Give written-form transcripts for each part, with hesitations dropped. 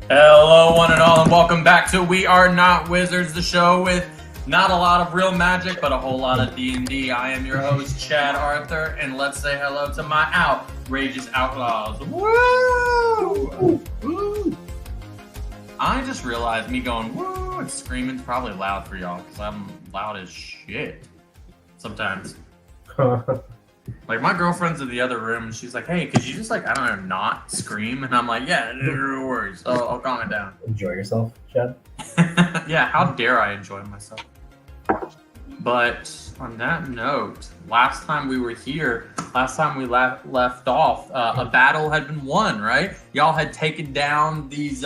Hello, one and all, and welcome back to We Are Not Wizards, the show with not a lot of real magic, but a whole lot of D&D. I am your host, Chad Arthur, and let's say hello to my outrageous outlaws. Woo! Woo! I just realized me going, woo, and screaming is probably loud for y'all, because I'm loud as shit sometimes. Like, my girlfriend's in the other room, and she's like, hey, could you just, like, I don't know, not scream? And I'm like, yeah, no worries. I'll calm it down. Enjoy yourself, Chad. Yeah, how dare I enjoy myself? But on that note, last time we were here, last time we left off, a battle had been won, right? Y'all had taken down these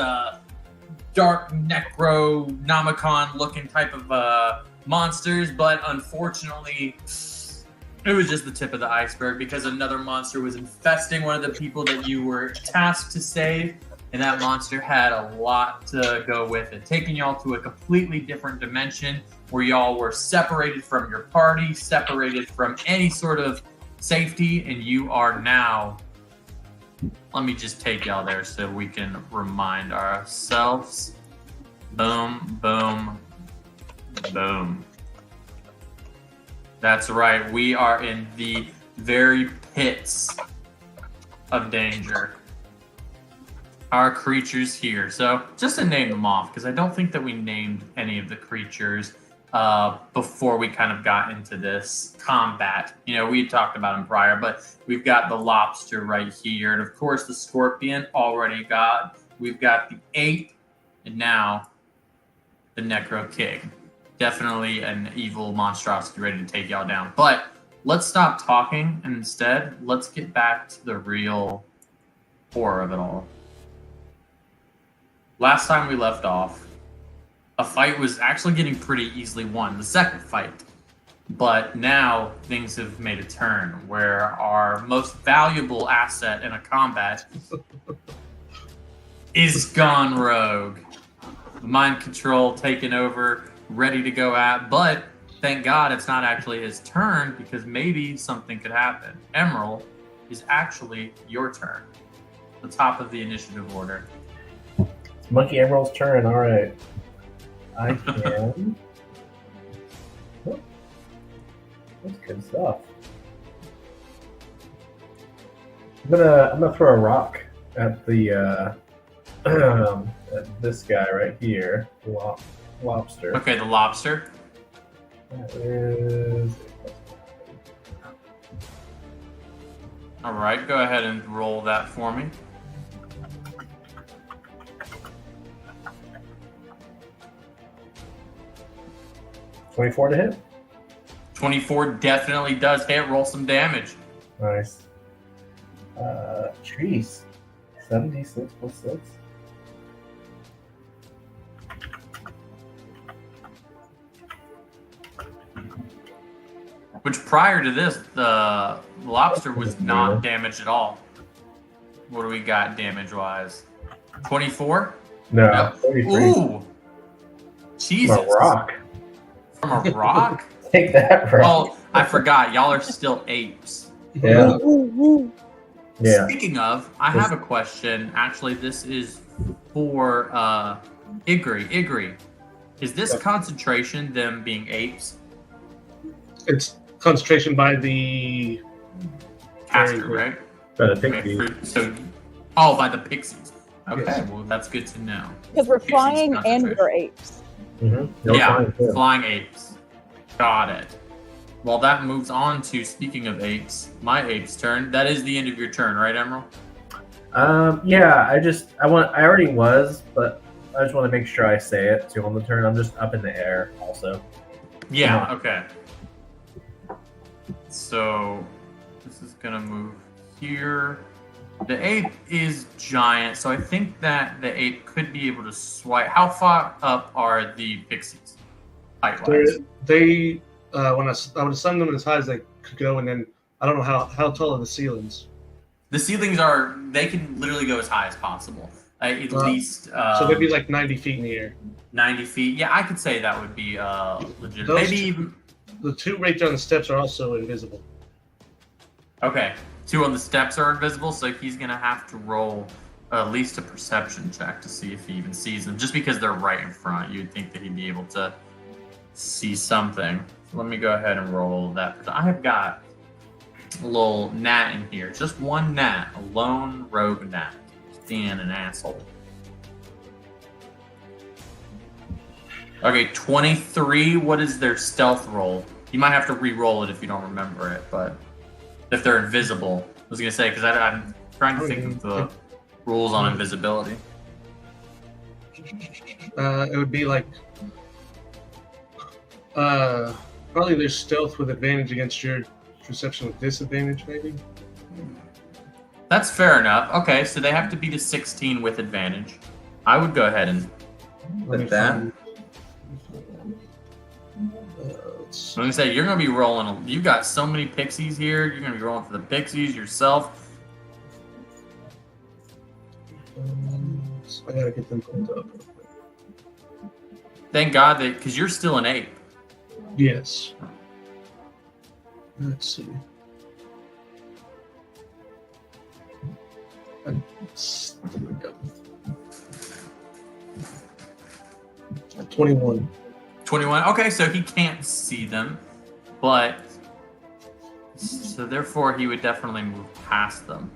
dark Necronomicon-looking type of monsters, but unfortunately, it was just the tip of the iceberg because another monster was infesting one of the people that you were tasked to save, and that monster had a lot to go with it, taking y'all to a completely different dimension where y'all were separated from your party, separated from any sort of safety, and you are now... Let me just take y'all there so we can remind ourselves. Boom, boom, boom. That's right, we are in the very pits of danger. Our creatures here. So, just to name them off, because I don't think that we named any of the creatures before we kind of got into this combat. You know, we had talked about them prior, but we've got the lobster right here, and of course the scorpion already got. We've got the ape, and now the Necro King. Definitely an evil monstrosity ready to take y'all down. But let's stop talking, and instead, let's get back to the real horror of it all. Last time we left off, a fight was actually getting pretty easily won, the second fight. But now things have made a turn where our most valuable asset in a combat is gone rogue. Mind control taken over, ready to go at, but thank God it's not actually his turn because maybe something could happen. Emerald is actually your turn. The top of the initiative order. It's Monkey Emerald's turn, alright. I can... Oh, that's good stuff. I'm gonna throw a rock at the at this guy right here. Lobster. Okay, the lobster. That is... All right, go ahead and roll that for me. $24 to hit. 24 definitely does hit. Roll some damage. Nice. Trees. 76 plus 6. Which prior to this, the lobster was not damaged at all. What do we got damage-wise? 24? No, Nope. 33. Ooh! Jesus. From a rock. From a rock? Take that, bro. Oh, I forgot. Y'all are still apes. Yeah. Yeah. Speaking of, I have a question. Actually, this is for Igri. Igri, is this concentration them being apes? It's concentration by the Caster, right? By the Okay, pixie. so, by the pixies. Okay, Yes. well, that's good to know. Because we're Pixies flying and concentration. we're apes. Mm-hmm. Yeah, flying apes. Got it. Well, that moves on to, speaking of apes, my ape's turn. That is the end of your turn, right, Emerald? Yeah, I already was, but I just want to make sure I say it too on the turn. I'm just up in the air also. Yeah, okay. So, this is going to move here. The ape is giant, so I think that the ape could be able to swipe. How far up are the pixies, height-wise? They I would assign them as high as they could go, and then I don't know how tall are the ceilings. The ceilings they can literally go as high as possible. At least... so they'd be like 90 feet in the air. 90 feet. Yeah, I could say that would be legit. Those Maybe two- even... The two right down the steps are also invisible. Okay. 2 on the steps are invisible, so he's going to have to roll at least a perception check to see if he even sees them. Just because they're right in front, you'd think that he'd be able to see something. So let me go ahead and roll that. I have got a little gnat in here. Just one gnat. A lone rogue gnat. Just being an asshole. Okay, 23. What is their stealth roll? You might have to re-roll it if you don't remember it, but if they're invisible. I was going to say, because I'm trying to think of the rules on invisibility. It would be like probably their stealth with advantage against your perception with disadvantage, maybe. That's fair enough. Okay, so they have to beat a 16 with advantage. I would go ahead and Let that. me I'm gonna say you're gonna be rolling. You've got so many pixies here. You're gonna be rolling for the pixies yourself. I gotta get them pulled up. Thank God that because you're still an ape. Yes. Let's see. There we go. 21. 21. Okay, so he can't see them, but so therefore he would definitely move past them,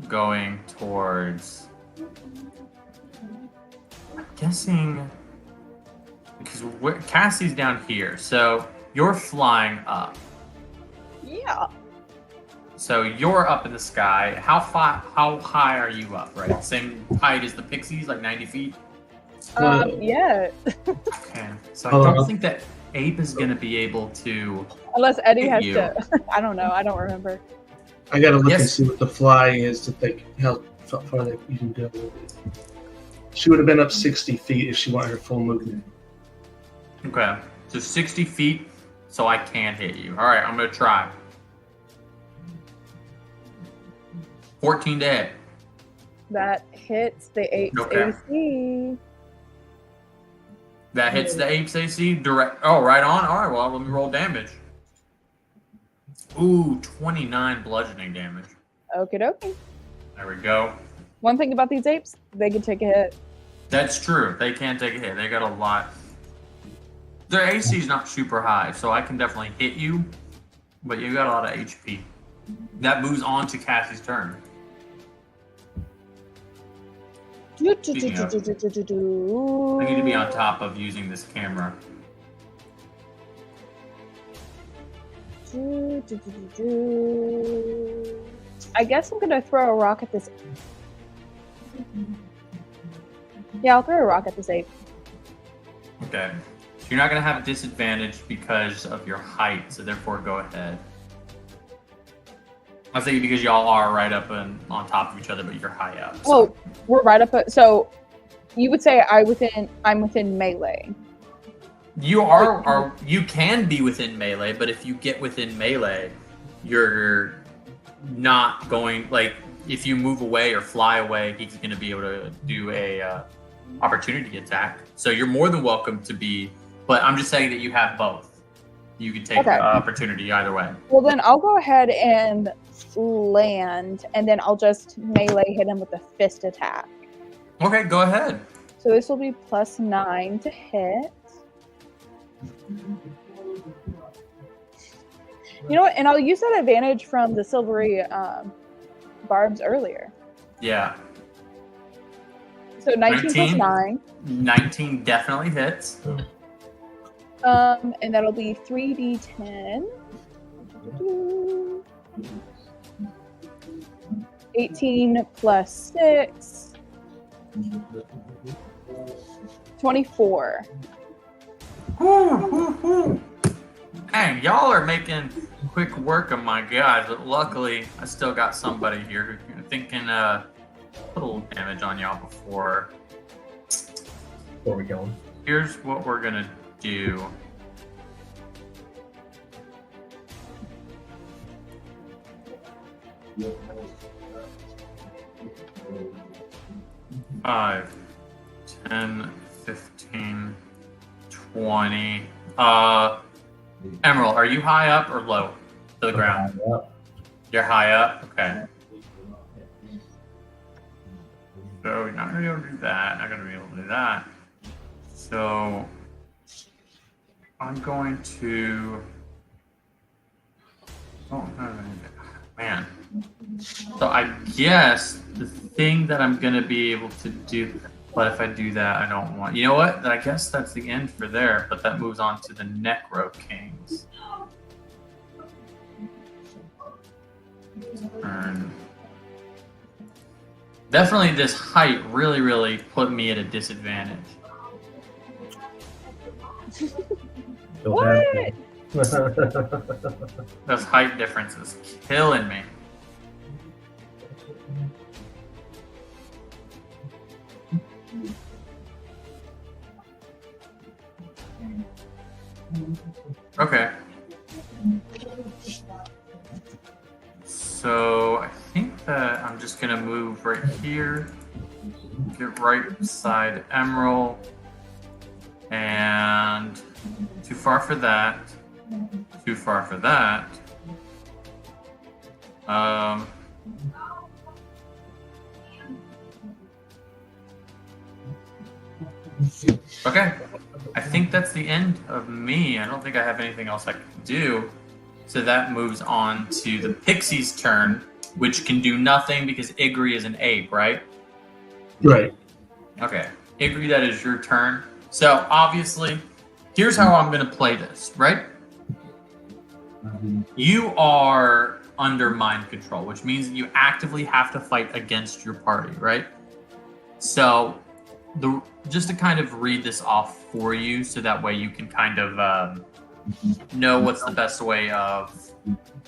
going towards. I'm guessing because Cassie's down here, so you're flying up. Yeah. So you're up in the sky. How high are you up? Right, same height as the pixies, like 90 feet. Yeah. Okay, so I don't think that ape is going to be able to. Unless Eddie Hit has you. to. I don't know. I don't remember. I gotta look and Yes. see what the fly is to think how far that you can go. She would have been up 60 feet if she wanted her full movement. Okay, so 60 feet, so I can't hit you. All right, I'm going to try. 14 to hit. That hits the 8 Okay. AC. That hits the ape's AC direct. Oh, right on. All right, well, let me roll damage. Ooh, 29 bludgeoning damage. Okie dokie. There we go. One thing about these apes, they can take a hit. That's true. They can take a hit. They got a lot. Their AC is not super high, so I can definitely hit you, but you got a lot of HP. That moves on to Cassie's turn. Speaking of, I need to be on top of using this camera. I guess I'm gonna throw a rock at this. Yeah, I'll throw a rock at this ape. Okay. So you're not going to have a disadvantage because of your height, so therefore go ahead. I think because y'all are right up and on top of each other, but you're high up. So. Well, we're right up. So you would say I'm within melee. You are you can be within melee, but if you get within melee, you're not going, like, if you move away or fly away, he's going to be able to do a opportunity attack. So you're more than welcome to be, but I'm just saying that you have both. You can take Okay. opportunity either way. Well, then I'll go ahead and land, and then I'll just melee hit him with a fist attack. Okay, go ahead. So this will be +9 to hit. You know what? And I'll use that advantage from the silvery barbs earlier. Yeah. So 19 plus 19? 9. 19 definitely hits. And that'll be 3d10. 18 plus 6. 24. Dang, y'all are making quick work of my guys, but luckily I still got somebody here who I think can put a little damage on y'all before. Where we going? Here's what we're gonna do. Five, 10, 15, 20. Emerald, are you high up or low to the ground? Yep. You're high up? Okay. So you're not gonna be able to do that. Not gonna be able to do that. So I'm going to. Oh man. So I guess the thing that I'm gonna be able to do, but if I do that, I don't want. You know what? I guess that's the end for there. But that moves on to the Necro Kings. Turn. Definitely, this height really put me at a disadvantage. Still What? happening. Those height differences killing me. Okay. So I think that I'm just gonna move right here, get right beside Emerald, and too far for that. Too far for that. Okay. I think that's the end of me. I don't think I have anything else I can do. So that moves on to the Pixie's turn, which can do nothing because Igri is an ape, right? Right. Okay. Igri, that is your turn. So obviously, here's how I'm going to play this, right? You are under mind control, which means that you actively have to fight against your party, right? So just to kind of read this off for you so that way you can kind of know what's the best way of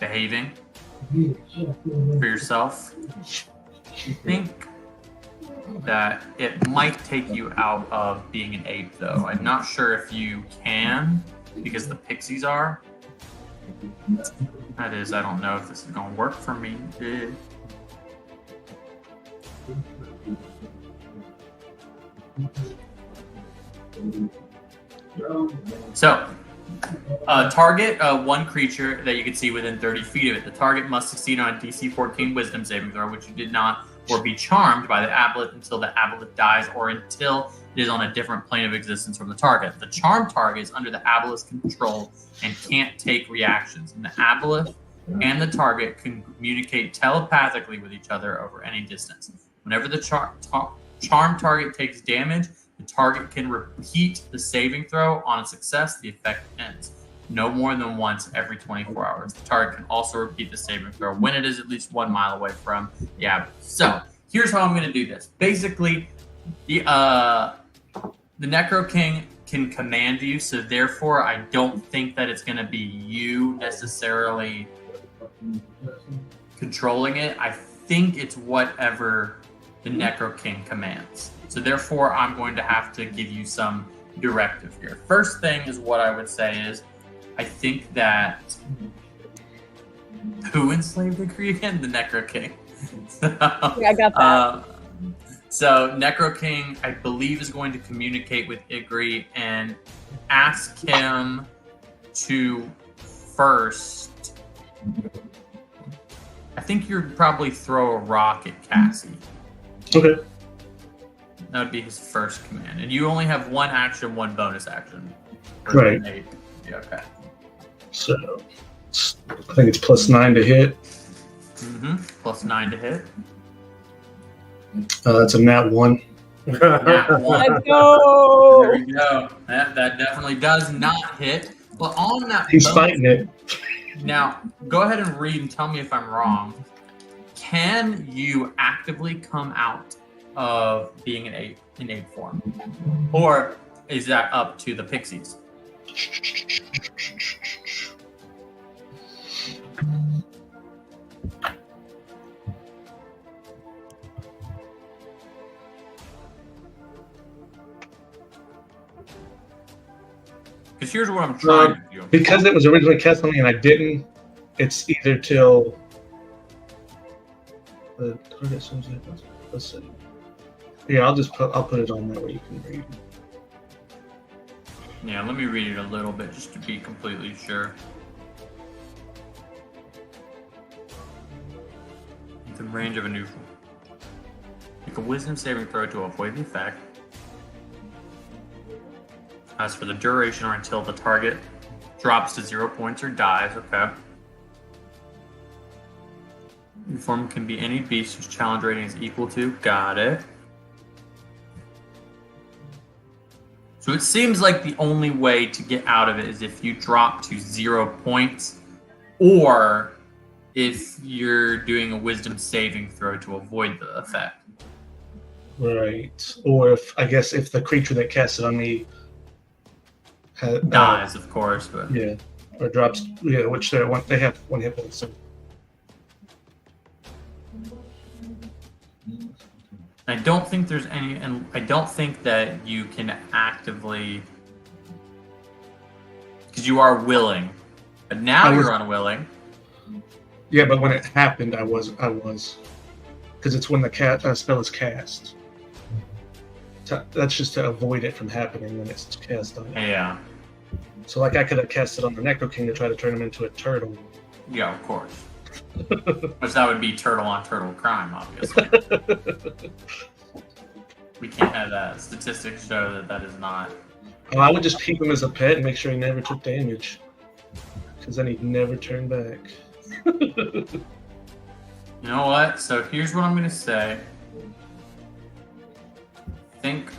behaving for yourself. I think that it might take you out of being an ape, though. I'm not sure if you can because the pixies are. That is, I don't know if this is going to work for me. So, target one creature that you can see within 30 feet of it. The target must succeed on a DC 14 Wisdom saving throw, which you did not, or be charmed by the aboleth until the aboleth dies or until it is on a different plane of existence from the target. The charmed target is under the aboleth's control and can't take reactions. And the aboleth and the target can communicate telepathically with each other over any distance. Whenever the charmed target takes damage, the target can repeat the saving throw. On a success, the effect ends. No more than once every 24 hours. The target can also repeat the saving throw when it is at least 1 mile away from the aboleth. So here's how I'm going to do this. Basically, the Necro King can command you, so therefore I don't think that it's going to be you necessarily controlling it. I think it's whatever the Necro King commands. So therefore, I'm going to have to give you some directive here. First thing is what I would say is, I think that who enslaved Igri again? The Necro King. So, Yeah, I got that. So Necro King, I believe, is going to communicate with Igri and ask him to first. I think you'd probably throw a rock at Cassie. Okay. That would be his first command. And you only have one action, one bonus action. Right. Yeah, okay. So I think it's +9 to hit. +9 to hit. That's a nat 1. Nat 1. Let's There go. we go. That definitely does not hit. But on that He's bonus- fighting it. Now, go ahead and read and tell me if I'm wrong. Can you actively come out of being an ape form? Or is that up to the pixies? Because here's what I'm trying to do. Because it was originally cast on me and I didn't, it's either till the target sends it. Let's see. Yeah, I'll put it on there where you can read. Yeah, let me read it a little bit just to be completely sure. Within range of a neutral. The Make a wisdom saving throw to avoid the effect. As for the duration or until the target drops to 0 points or dies, okay. The form can be any beast whose challenge rating is equal to. Got it. So it seems like the only way to get out of it is if you drop to 0 points, or if you're doing a wisdom saving throw to avoid the effect. Right. Or if I guess if the creature that casts it on me Dies, of course, but yeah, or drops. Yeah, which they have 1 hit point. So I don't think there's any, and I don't think that you can actively, because you are willing, but now you're unwilling. yeah, but when it happened, I was because it's when the spell is cast. That's just to avoid it from happening when it's cast on. Yeah. So like I could have cast it on the Necro King to try to turn him into a turtle. Yeah, of course. Which that would be turtle on turtle crime, obviously. We can't have that. Statistics show that that is not. I would just keep him as a pet and make sure he never took damage, because then he'd never turn back. You know what? So here's what I'm going to say. Think.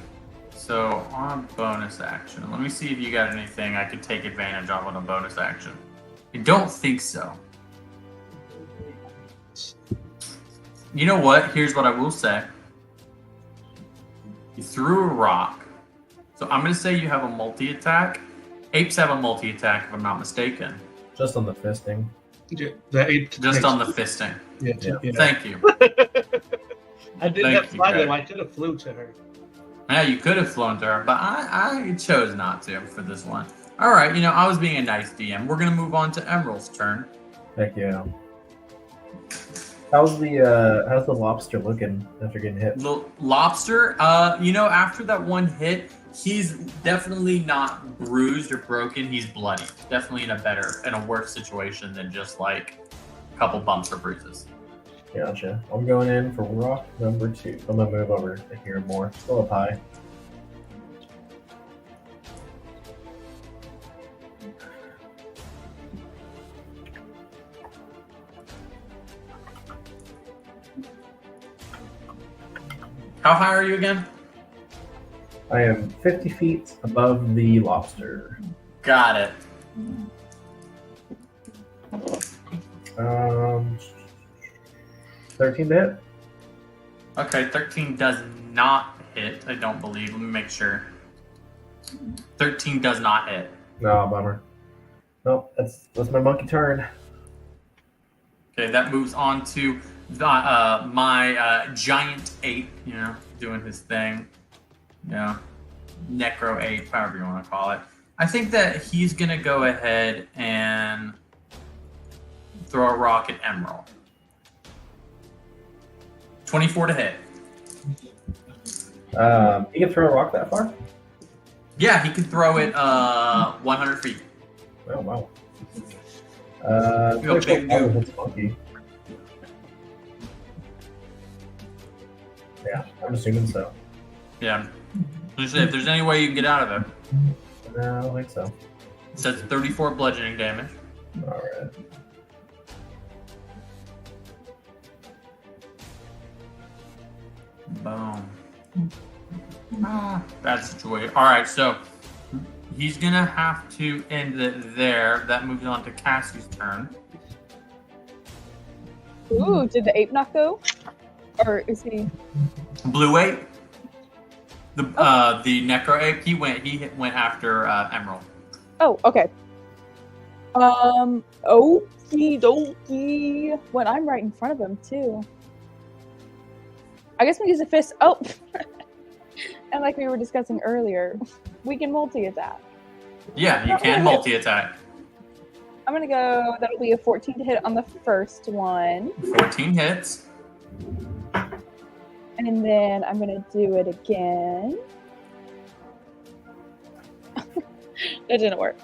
So on bonus action, let me see if you got anything I could take advantage of on a bonus action. I don't think so. You know what? Here's what I will say. You threw a rock. So I'm going to say you have a multi-attack. Apes have a multi-attack, if I'm not mistaken. Just on the fisting. Yeah, the ape Just on the fisting. Yeah. Thank you. I did Thank have you, fly Greg. them. I could have flew to her. Yeah, you could have flown to her, but I chose not to for this one. All right, I was being a nice DM. We're going to move on to Emerald's turn. Heck yeah. How's the lobster looking after getting hit? The lobster, after that one hit, he's definitely not bruised or broken. He's bloody. Definitely in a worse situation than just like a couple bumps or bruises. Gotcha. I'm going in for rock number 2. I'm gonna move over to here more. Still up high. How high are you again? I am 50 feet above the lobster. Got it. 13 to hit. Okay, 13 does not hit, I don't believe. Let me make sure. 13 does not hit. No, bummer. Nope, that's my monkey turn. Okay, that moves on to my giant ape, doing his thing. Necro ape, however you want to call it. I think that he's going to go ahead and throw a rock at Emerald. 24 to hit. You can throw a rock that far? Yeah, he can throw it 100 feet. Oh, wow. You go big dude. It's monkey. Yeah, I'm assuming so. Yeah. If there's any way you can get out of it. No, I don't think so. It says 34 bludgeoning damage. Alright. Boom. Bad situation. Alright, so he's going to have to end it there. That moves on to Cassie's turn. Ooh, did the ape not go? Or is he? Blue ape. The Necro ape, he went after Emerald. Oh, okay. Okie dokie. When I'm right in front of him too. I guess we use a fist. Oh, and like we were discussing earlier, we can multi-attack. Yeah, you can multi-attack. I'm gonna go. That'll be a 14 to hit on the first one, 14 hits. and then I'm gonna do it again. That didn't work.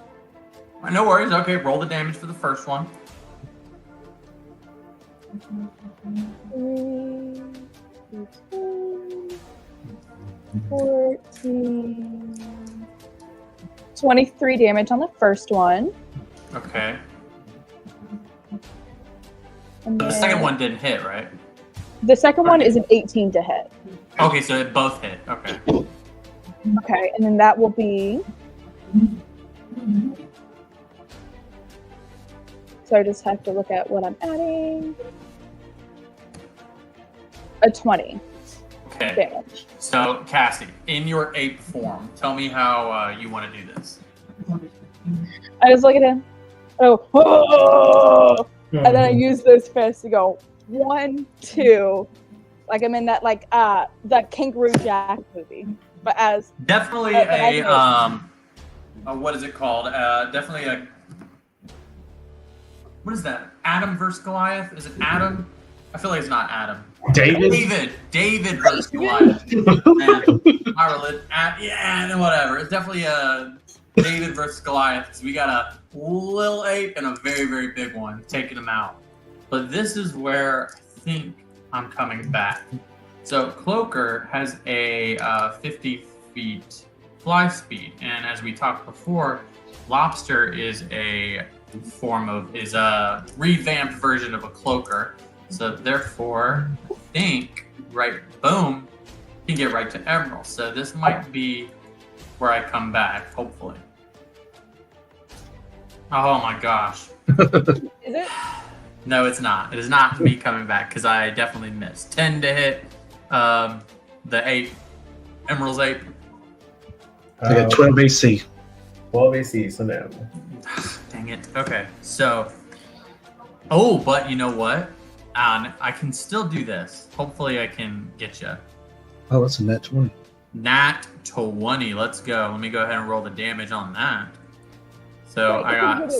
No worries. Okay, roll the damage for the first one. 3, 14, 23 damage on the first one. Okay. And But the then second one didn't hit, right? The second one is an 18 to hit. Okay, so it both hit. Okay. Okay, and then that will be. So I just have to look at what I'm adding. A 20 Okay. damage. So, Cassie, in your ape form, tell me how you want to do this. I just look at him. Oh, and then I use those fists to go 1, 2, like I'm in that that Kangaroo Jack movie, but as Definitely what is it called? Definitely a. What is that? Adam versus Goliath? Is it Adam? I feel like it's not Adam. David. David versus Goliath. Yeah, whatever. It's definitely a David versus Goliath. So we got a little ape and a very, very big one taking them out. But this is where I think I'm coming back. So Cloaker has a 50 feet fly speed, and as we talked before, Lobster is a revamped version of a Cloaker. So therefore, I think boom, you can get right to Emerald. So this might be where I come back, hopefully. Oh my gosh. is it? No, it's not. It is not me coming back because I definitely missed. 10 to hit the ape, Emerald's ape. I got 12 AC. 12 AC, so no. Dang it. Okay, so. Oh, but you know what? I can still do this. Hopefully, I can get you. Oh, that's a net 20. Nat 20. Let's go. Let me go ahead and roll the damage on that. So I got.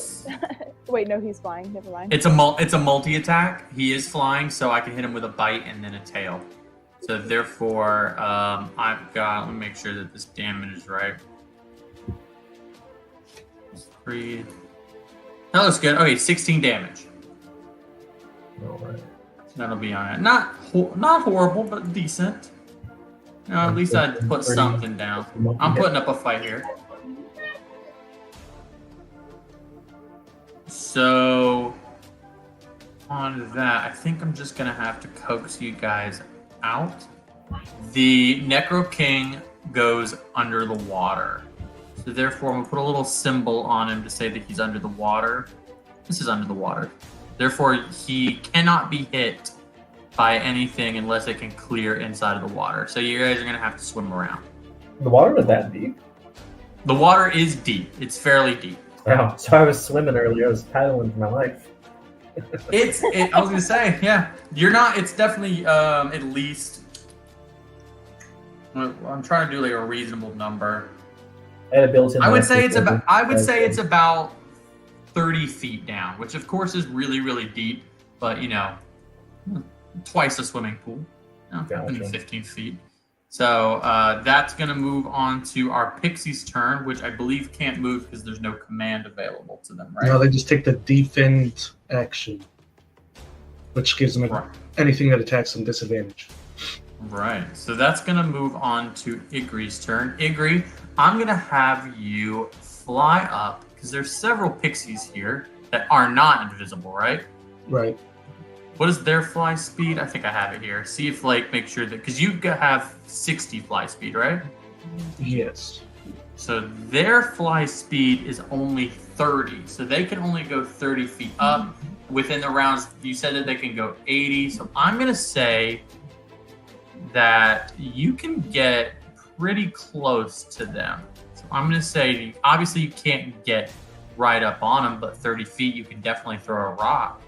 Wait, no, he's flying. Never mind. It's a multi attack. He is flying, so I can hit him with a bite and then a tail. So therefore, I've got. Let me make sure that this damage is right. 3. That looks good. Okay, 16 damage. All right. That'll be on it. Not horrible, but decent. At least I put something down. I'm putting up a fight here. So on that, I think I'm just gonna have to coax you guys out. The Necro King goes under the water. So therefore, I'm gonna put a little symbol on him to say that he's under the water. This is under the water. Therefore, he cannot be hit by anything unless it can clear inside of the water. So you guys are gonna have to swim around. The water was that deep? The water is deep. It's fairly deep. Wow. So I was swimming earlier. I was paddling for my life. I was gonna say, yeah. You're not. It's definitely at least. I'm trying to do like a reasonable number. I had a built-in. I would say it's about. I would say it's about 30 feet down, which of course is really, really deep. But twice a swimming pool. Gotcha. 15 feet. So that's going to move on to our Pixie's turn, which I believe can't move because there's no command available to them, right? No, they just take the defend action, which gives them anything that attacks them disadvantage. Right. So that's going to move on to Igri's turn. Igri, I'm going to have you fly up because there's several Pixies here that are not invisible, right? Right. What is their fly speed? I think I have it here. See if, make sure that... Because you have 60 fly speed, right? Yes. So their fly speed is only 30. So they can only go 30 feet up. Within the rounds, you said that they can go 80. So I'm going to say that you can get pretty close to them. So I'm going to say, obviously you can't get right up on them, but 30 feet, you can definitely throw a rock.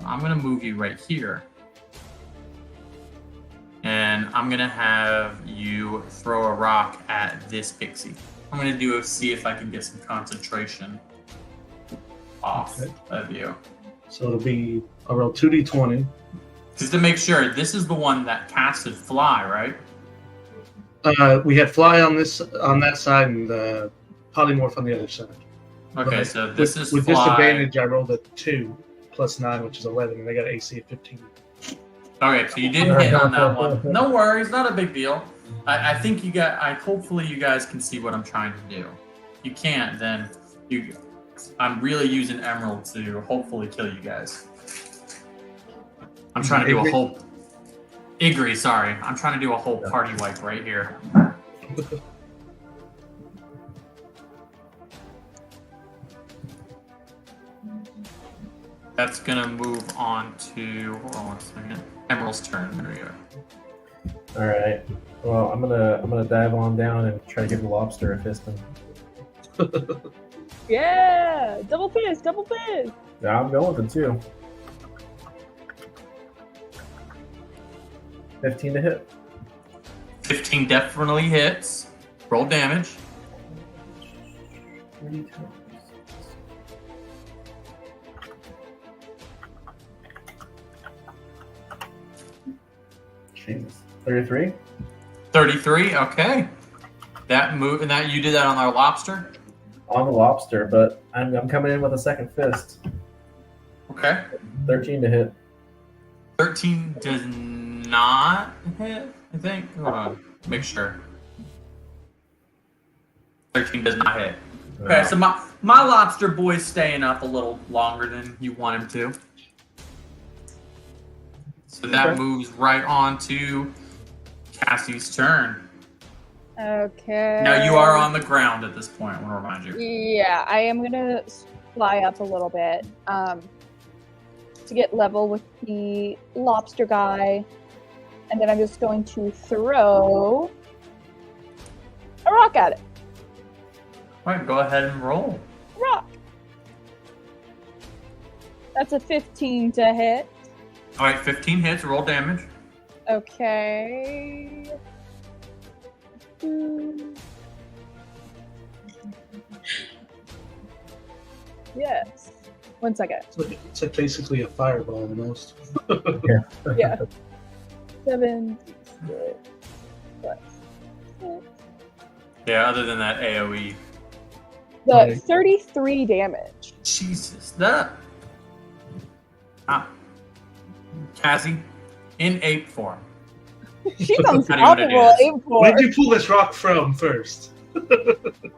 I'm going to move you right here. And I'm going to have you throw a rock at this Pixie. I'm going to see if I can get some concentration off of you. So it'll be, I'll roll 2d20. Just to make sure, this is the one that casted Fly, right? We had Fly on that side and Polymorph on the other side. Okay, But so this is with Fly. disadvantage, I rolled a 2 plus 9, which is 11, and they got AC of 15. Okay, so you didn't hit on that one. No worries, not a big deal. I think you got. Hopefully you guys can see what I'm trying to do. If you can't, then I'm really using Emerald to hopefully kill you guys. I'm trying to do a whole Igri. Sorry, I'm trying to do a whole party wipe right here. That's gonna move on to. Hold on 1 second. Emerald's turn. There we go. All right. Well, I'm gonna dive on down and try to give the lobster a fisting. Yeah, double fist, double fist. Yeah, I'm going with the 2. 15 to hit. 15 definitely hits. Roll damage. 3 times. Jesus. 33? 33. Okay. That move and that you did that on our lobster. On the lobster, but I'm coming in with a second fist. Okay. 13 to hit. 13 does not hit. I think. Hold on. Make sure. 13 does not hit. Okay, so my lobster boy's staying up a little longer than you want him to. So that moves right on to Cassie's turn. Okay. Now you are on the ground at this point, I want to remind you. Yeah, I am gonna fly up a little bit to get level with the lobster guy, and then I'm just going to throw a rock at it. All right, go ahead and roll. Rock. That's a 15 to hit. All right, 15 hits, roll damage. Okay. Yes. 1 second. It's like basically a fireball almost. Yeah. 7 plus 6. Yeah, other than that AoE. The 33 damage. Jesus, that. Cassie, in ape form. She's How do you unstoppable want to do at this? aim for. Where'd you pull this rock from first?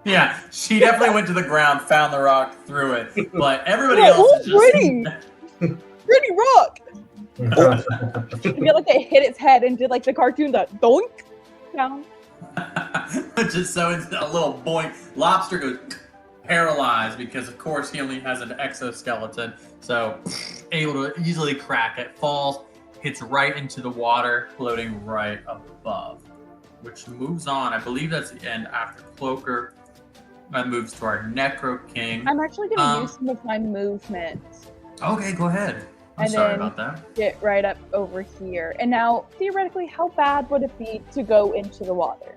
Yeah, she definitely went to the ground, found the rock, threw it. But everybody else is just. pretty! Pretty rock! I feel like they hit its head and did like the cartoon, that doink sound. Just so it's a little boink. Lobster goes paralyzed because, of course, he only has an exoskeleton. So, able to easily crack it. Falls, hits right into the water, floating right above. Which moves on. I believe that's the end after Cloaker. That moves to our Necro King. I'm actually going to use some of my movement. Okay, go ahead. I'm And sorry then- about that. Get right up over here. And now, theoretically, how bad would it be to go into the water?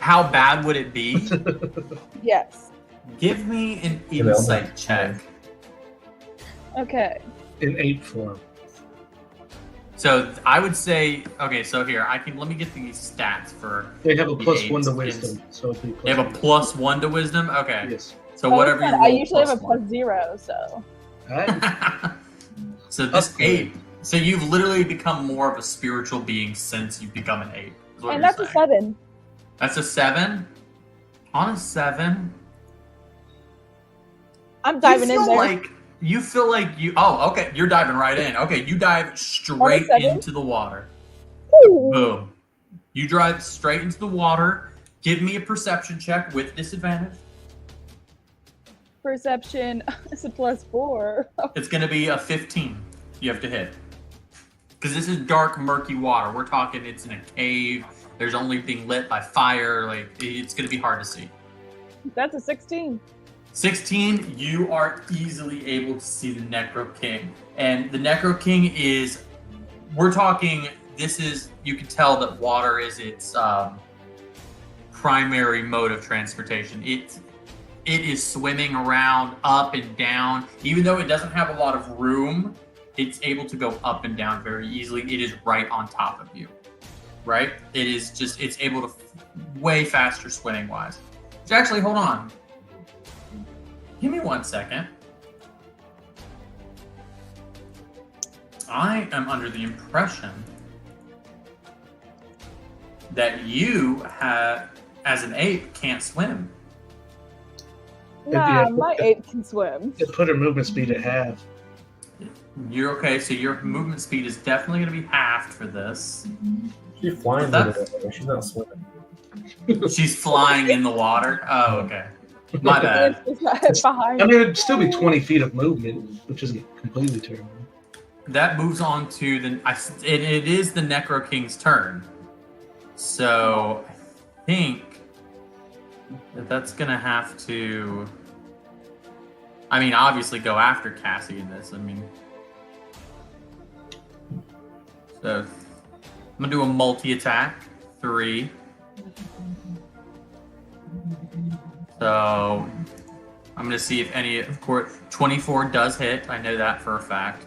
How bad would it be? Yes. Give me an You know, insight check. Okay. In ape form. So I would say, okay, so here let me get these stats for. They have a The plus apes 1 to is- wisdom, so it'd be plus They have a +1 to wisdom. Okay, Yes. so Oh, whatever you good. roll. I usually have a +1. +0, so. Alright. So this Upgrade. ape. So you've literally become more of a spiritual being since you've become an ape. Is what And you're that's a saying. 7. That's a 7. On a 7, I'm diving in there. You feel like you. Oh, okay. You're diving right in. Okay, you dive straight 7? into the water. Ooh. Boom. You drive straight into the water. Give me a perception check with disadvantage. Perception is a +4. It's going to be a 15 you have to hit. Because this is dark, murky water. We're talking it's in a cave. There's only being lit by fire. Like, it's going to be hard to see. That's a 16. 16, you are easily able to see the Necro King. And the Necro King is, we're talking, you can tell that water is its primary mode of transportation. It is swimming around up and down. Even though it doesn't have a lot of room, it's able to go up and down very easily. It is right on top of you, right? It's able to way faster swimming wise. So actually, hold on. Give me 1 second. I am under the impression that you have, as an ape, can't swim. Nah, my ape can swim. It put her movement speed at half. You're okay, so your movement speed is definitely going to be halved for this. She's flying in the water. She's not swimming. She's flying in the water. Oh, okay. My bad. Behind. I mean, it'd still be 20 feet of movement, which isn't completely terrible. That moves on to it is the Necro King's turn. So I think that's gonna have to. I mean, obviously go after Cassie in this. I mean, so I'm gonna do a multi-attack 3. So I'm gonna see if any. Of course, 24 does hit. I know that for a fact.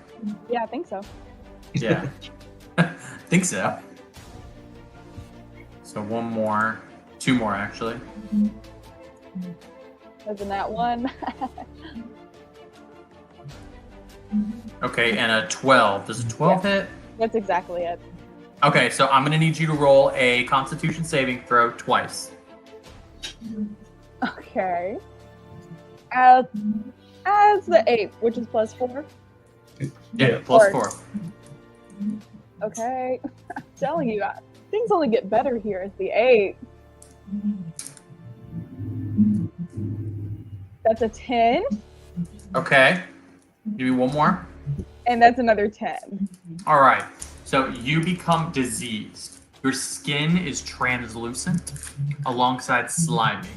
Yeah, I think so. Yeah, think so. So 1 more, 2 more actually. Isn't that one? Okay, and a 12. Does a 12 hit? That's exactly it. Okay, so I'm gonna need you to roll a Constitution saving throw twice. Okay. As the ape, which is +4. Yeah, +4. Okay. I'm telling you, things only get better here as the ape. That's a 10, Okay, give me 1 more. and that's another 10. All right, so you become diseased. Your skin is translucent alongside slimy.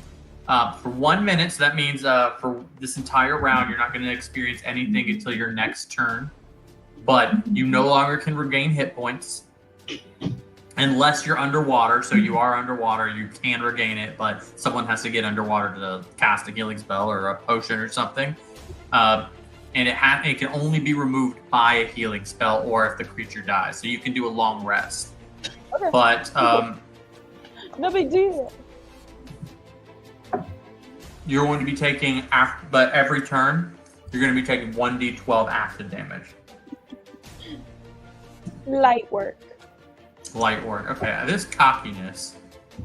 For 1 minute, so that means for this entire round, you're not going to experience anything until your next turn. But you no longer can regain hit points unless you're underwater. So you are underwater, you can regain it, but someone has to get underwater to cast a healing spell or a potion or something. And it can only be removed by a healing spell or if the creature dies. So you can do a long rest. Okay. But No big deal. you're going to be taking, but every turn, you're going to be taking 1d12 acid damage. Light work. Light work. Okay, this cockiness.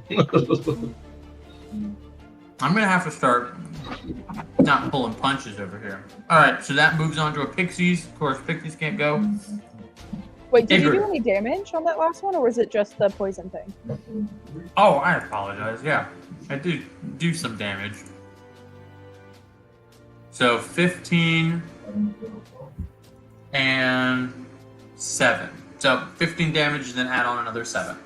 I'm going to have to start not pulling punches over here. All right, so that moves on to a Pixies. Of course, Pixies can't go. Wait, did you Igor. do any damage on that last one, or was it just the poison thing? Oh, I apologize. Yeah, I did do some damage. So 15 and 7. So 15 damage and then add on another 7.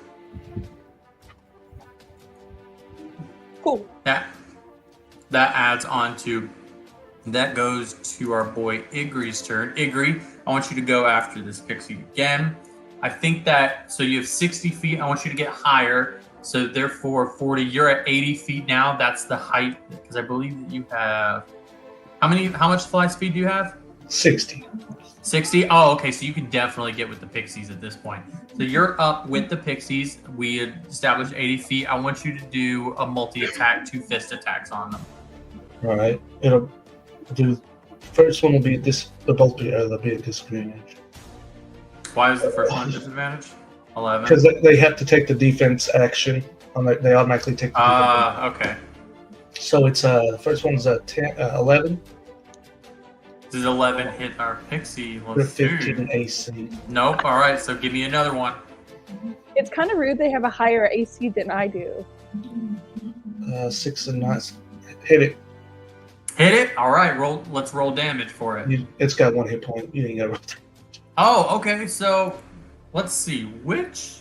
Cool. That adds on to, that goes to our boy Igri's turn. Igri, I want you to go after this pixie again. I think that, so you have 60 feet. I want you to get higher. So therefore 40, you're at 80 feet now. That's the height, because I believe that you have, how much fly speed do you have? 60. 60? Oh, okay. So you can definitely get with the Pixies at this point. So you're up with the Pixies. We had established 80 feet. I want you to do a multi-attack, 2 fist attacks on them. All right. It'll do. First one will be they'll both be they'll be at disadvantage. Why is the first one disadvantage? 11. Because they have to take the defense action. They automatically take the defense. Okay. So it's first one's a 11. Does 11 hit our Pixie? They're Let's 15 do. AC. Nope. All right. So give me another one. It's kind of rude they have a higher AC than I do. 6 and 9. Hit it. Hit it. All right. Roll. Let's roll damage for it. It's got 1 hit point. You ain't got. Oh, okay. So let's see which.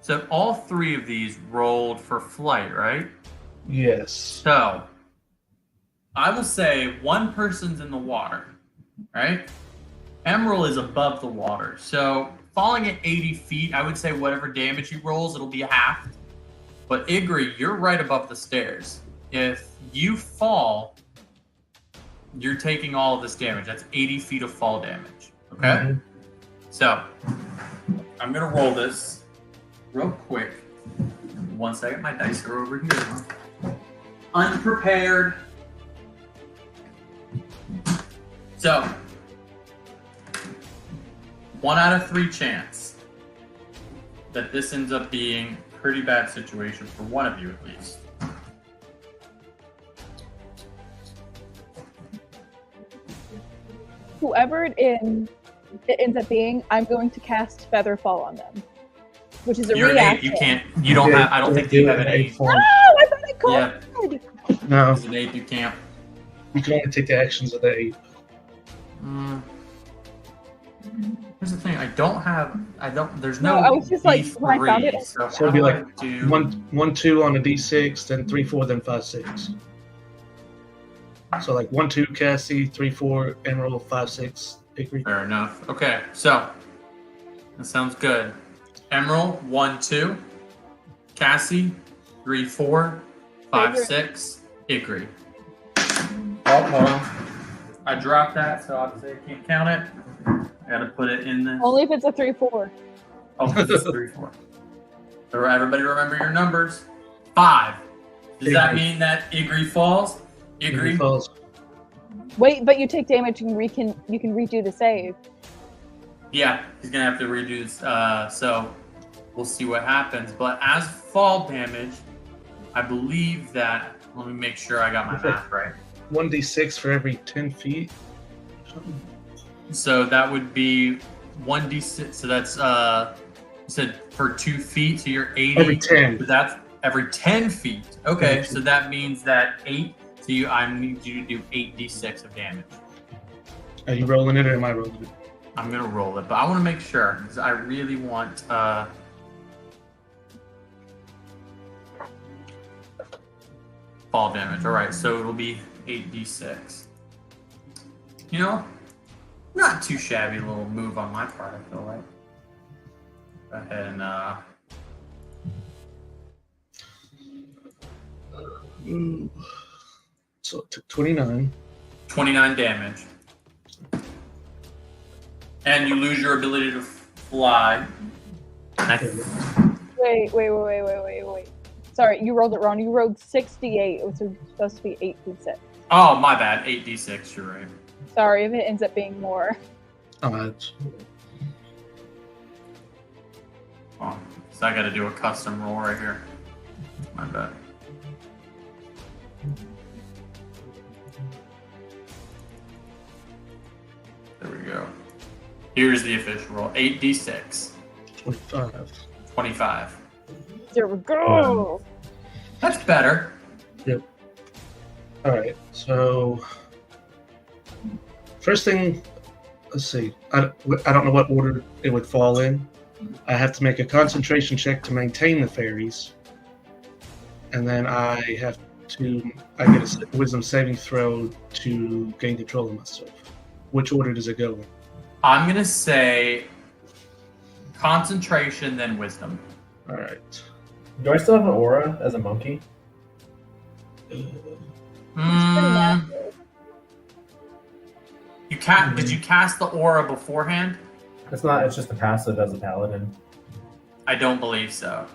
So all 3 of these rolled for flight, right? Yes. So I will say one person's in the water, right? Emerald is above the water. So falling at 80 feet, I would say whatever damage he rolls, it'll be half. But Igri, you're right above the stairs. If you fall, you're taking all of this damage. That's 80 feet of fall damage. Okay? Mhm. So I'm going to roll this real quick. 1 second. My dice are over here. Unprepared. 1 out of 3 chance that this ends up being a pretty bad situation for one of you at least. Whoever it ends up being, I'm going to cast Featherfall on them, which is a You're an 8. reaction. You can't. You don't have. I don't think you have an 8. form. Oh, I thought I called Yeah. it. No, As an 8, you can't. you can only take the actions of the 8. Mm. Here's the thing. I don't have. There's No, no. I was just like, when I found it, D3, so So it'd be how like do I do? 1, 2 on a D6, then 3, 4, then 5, 6. So like 1, 2, Cassie, 3, 4, Emerald, 5, 6, Hickory. Fair enough. Okay, so that sounds good. Emerald 1, 2. Cassie 3, 4, 5, Igri. 6. Igri. Oh, hold on. I dropped that, so obviously I can't count it. I gotta put it in the. Only if it's a 3/4. Oh, it's 3, 4. So everybody remember your numbers. 5. Does that Igri. mean that Igri falls? Igri. Falls. Wait, but you take damage and you can redo the save. Yeah, he's gonna have to redo this. So we'll see what happens. But as fall damage, I believe that. Let me make sure I got my math right. 1d6 for every 10 feet. So that would be 1d6. So that's you said per 2 feet. So you're 80. Every 10. So that's every 10 feet. Okay, so that means that 8. So I need you to do 8d6 of damage. Are you rolling it or am I rolling it? I'm gonna roll it, but I want to make sure because I really want. Fall damage. All right, so it'll be 8d6. You know, not too shabby little move on my part. I feel like. Go ahead and Ooh. So it took 29. 29 damage, and you lose your ability to fly. Wait. Sorry, you rolled it wrong. You rolled 68. It was supposed to be 8d6. Oh, my bad. 8d6. You're right. Sorry if it ends up being more. It's- Oh, so I got to do a custom roll right here. My bad. There we go. Here's the official roll. 8d6. 25. 25. There we go. That's better. All right. So first thing, let's see. I don't know what order it would fall in. I have to make a concentration check to maintain the fairies, and then I get a wisdom saving throw to gain control of myself. Which order does it go in? I'm going to say concentration, then wisdom. All right. Do I still have an aura as a monkey? It's pretty Mm, massive. did you cast the aura beforehand? It's not. It's just a passive as a paladin. I don't believe so.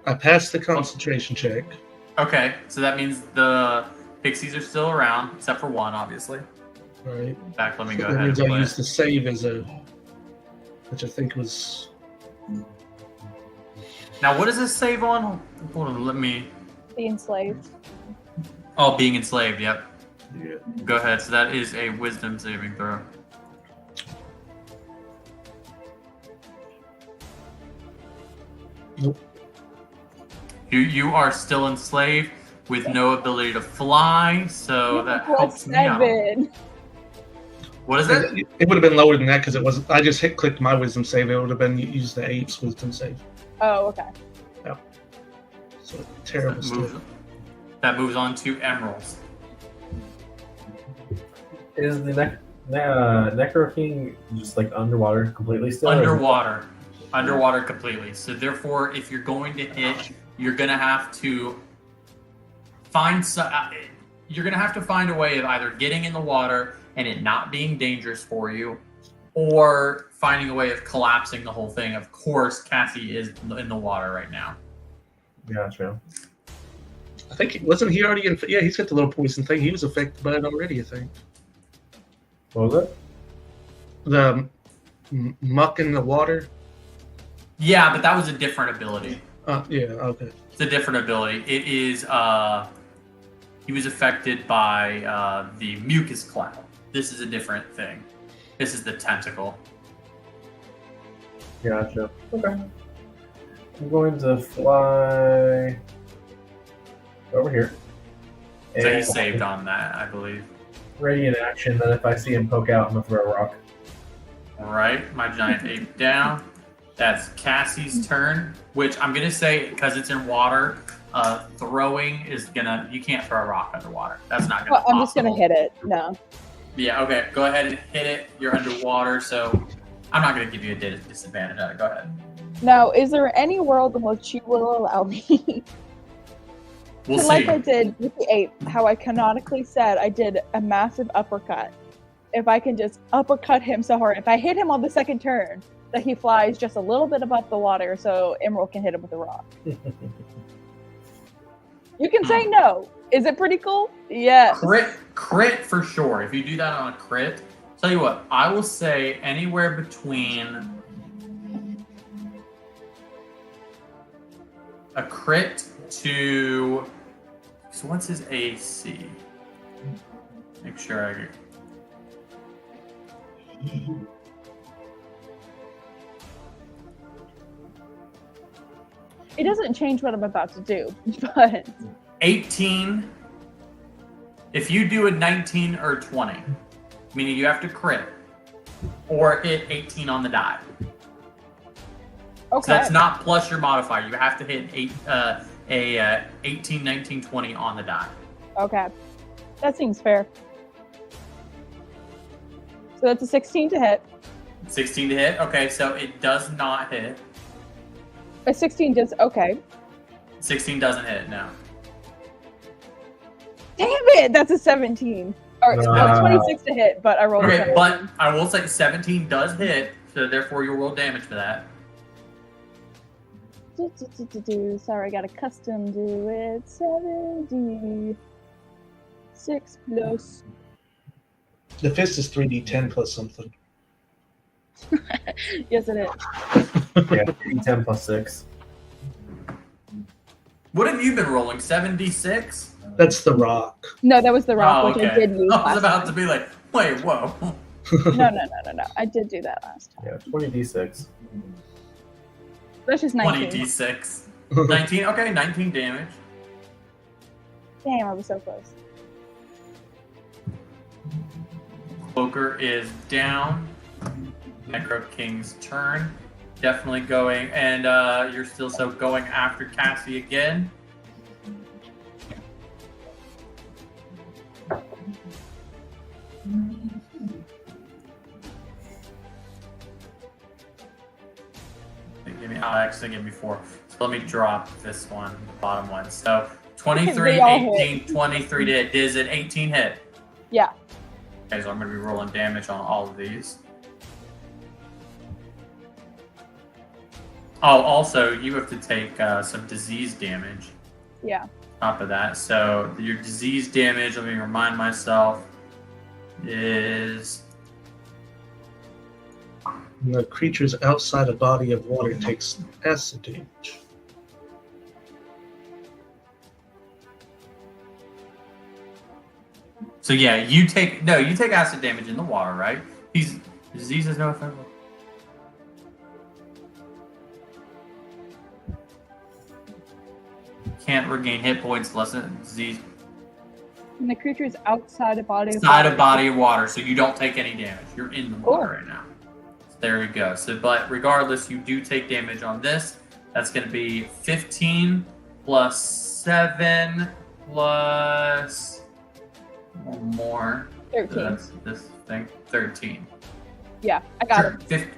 I passed the concentration check. Okay, so that means the pixies are still around, except for one, obviously. All right. In fact, let me So go that ahead and means I play used it. the save as which I think was. Now, what does this save on? Hold on, let me. The enslaved. Oh, being enslaved. Yep. Yeah. Go ahead. So that is a wisdom saving throw. Nope. You are still enslaved with no ability to fly, so that Plus helps me out. 7. What is it? It would have been lower than that because it was. I just clicked my wisdom save. It would have been used the 8's wisdom save. Oh, okay. So terrible stuff. That moves on to emeralds. Is the Necro King just like underwater completely still? or is it- Underwater completely. So therefore, if you're going to hit, you're gonna have to find you're gonna have to find a way of either getting in the water and it not being dangerous for you, or finding a way of collapsing the whole thing. Of course, Cassie is in the water right now. Gotcha. I think wasn't he already in? Yeah, he's got the little poison thing. He was affected by it already. I think What was it? the muck in the water? Yeah, but that was a different ability. Yeah, okay. It's a different ability. It is, he was affected by the mucus cloud. This is a different thing. This is the tentacle. Gotcha. Okay. I'm going to fly over here. So he And saved on that, I believe. radiant action. Then if I see him poke out, I'm gonna throw a rock. All right, my giant ape down. That's Cassie's turn, which I'm gonna say because it's in water. Throwing is gonna. You can't throw a rock underwater. That's not gonna. Well, I'm just gonna hit it. No. Yeah. Okay. Go ahead and hit it. You're underwater, so I'm not gonna give you a disadvantage on it. Go ahead. Now, is there any world in which you will allow me We'll to, see. like I did with the ape, how I canonically said I did a massive uppercut. If I can just uppercut him so hard, if I hit him on the second turn, that he flies just a little bit above the water so Emerald can hit him with a rock. You can say no. Is it pretty cool? Yes. Crit for sure. If you do that on a crit, tell you what, I will say anywhere between a crit to. So what's his AC? Make sure I get. It doesn't change what I'm about to do, but 18. If you do a 19 or 20, meaning you have to crit or hit 18 on the die. okay. So that's not plus your modifier. You have to hit 18, 19, 20 on the die. Okay. That seems fair. So that's a 16 to hit. 16 to hit. Okay, so it does not hit. A 16 does, okay. 16 doesn't hit, no. Damn it! That's a 17. Or Wow. 26 to hit, but I rolled a Okay, 17. but I will say 17 does hit, so therefore you'll roll damage for that. Sorry, I got a custom do it. 76 plus. The fist is 3d10 plus something. Yes, it is. Yeah, 10 plus 6. What have you been rolling? 7d6? That's the rock. No, that was the rock, Oh, which I okay. did use I was last about time. to be like, wait, whoa. No. I did do that last time. Yeah, 20d6. That's just 19. 20d6. 19? Okay, 19 damage. Damn, I was so close. Cloaker is down. Necro King's turn. Definitely going, and you're still so going after Cassie again. Give me, actually give me 4. So let me drop this one, the bottom one. So 23, They all 18, 23 to hit. Is it 18 hit? Yeah. Okay, so I'm going to be rolling damage on all of these. Oh, also, you have to take some disease damage Yeah. on top of that. So your disease damage, let me remind myself, is... And the creatures outside a body of water takes acid damage. So yeah, you take acid damage in the water, right? Disease has no effect. Can't regain hit points unless it's disease And the creature is outside a body of inside water. a body of water, so you don't take any damage. You're in the water Cool. right now. So there we go. So, but regardless, you do take damage on this. That's going to be 15 plus 7 plus one more. So 13. that's this thing. 13. Yeah, I got it. 50.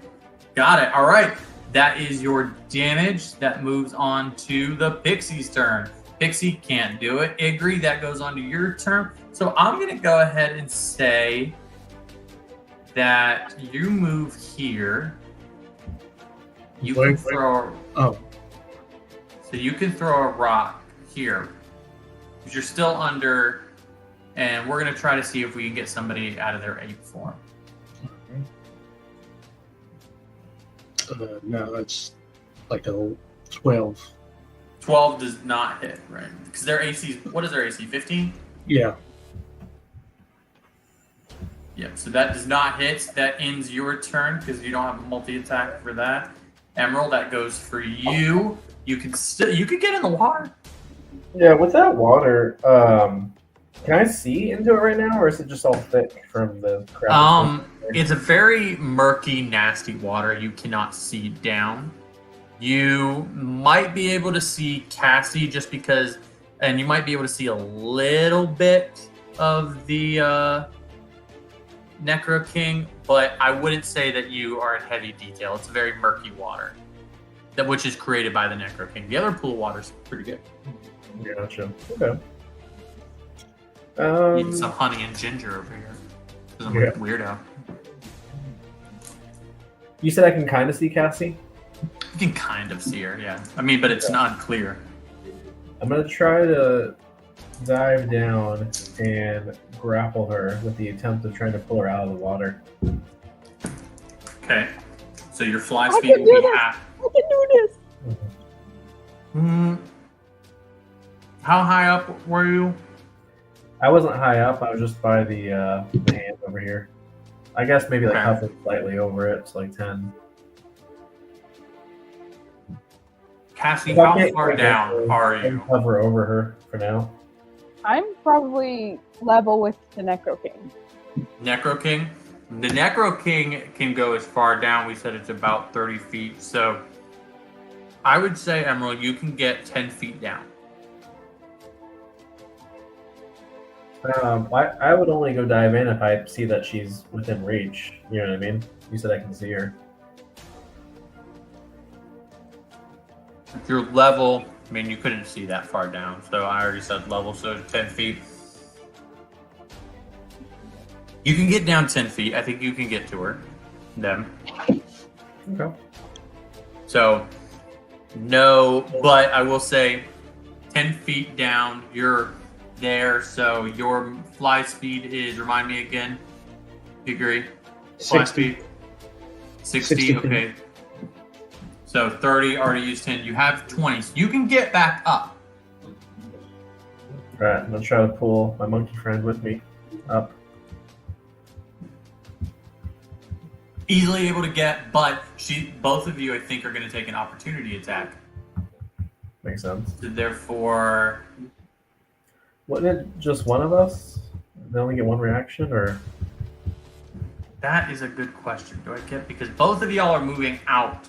Got it. All right. That is your damage. That moves on to the Pixie's turn. Pixie can't do it. Igri, that goes on to your turn. So I'm going to go ahead and say that you move here. You Wait, can throw. Oh, So you can throw a rock here. Because you're still under. And we're going to try to see if we can get somebody out of their ape form. No, it's like a 12. 12 does not hit, right? Because their AC, what is their AC? 15? Yeah. Yep, so that does not hit. That ends your turn because you don't have a multi-attack for that. Emerald, that goes for you. You could get in the water. Yeah, with that water, can I see into it right now, or is it just all thick from the crap? It's a very murky, nasty water. You cannot see down. You might be able to see Cassie just because, and you might be able to see a little bit of the Necro King, but I wouldn't say that you are in heavy detail. It's very murky water, which is created by the Necro King. The other pool of water is pretty good. Gotcha. Okay. Eating some honey and ginger over here. 'Cause I'm a weirdo. You said I can kind of see Cassie? You can kind of see her, yeah. I mean, but it's not clear. I'm going to try to dive down and grapple her with the attempt of trying to pull her out of the water. Okay. So your fly I speed can will do be this. half. I can do this. How high up were you? I wasn't high up. I was just by the hand over here. I guess maybe like Okay. hovering slightly over it. It's like 10. Cassie, If I how can't far get down her, are I can you? hover over her for now. I'm probably level with the Necro King. Necro King? The Necro King can go as far down. We said it's about 30 feet. So I would say, Emerald, you can get 10 feet down. I would only go dive in if I see that she's within reach. You know what I mean? You said I can see her. If you're level, I mean, you couldn't see that far down. So I already said level, so 10 feet. You can get down 10 feet. I think you can get to her. Them. Okay. So, no, but I will say 10 feet down, you're there. So your fly speed is, remind me again, degree? Fly 60. speed? 60, 60. okay. So 30, already used 10. You have 20. So you can get back up. Alright, I'm going to try to pull my monkey friend with me up. Easily able to get, but both of you, I think, are going to take an opportunity attack. Makes sense. So therefore, Wasn't it just one of us? They only get one reaction, or? that is a good question. Do I get, because both of y'all are moving out.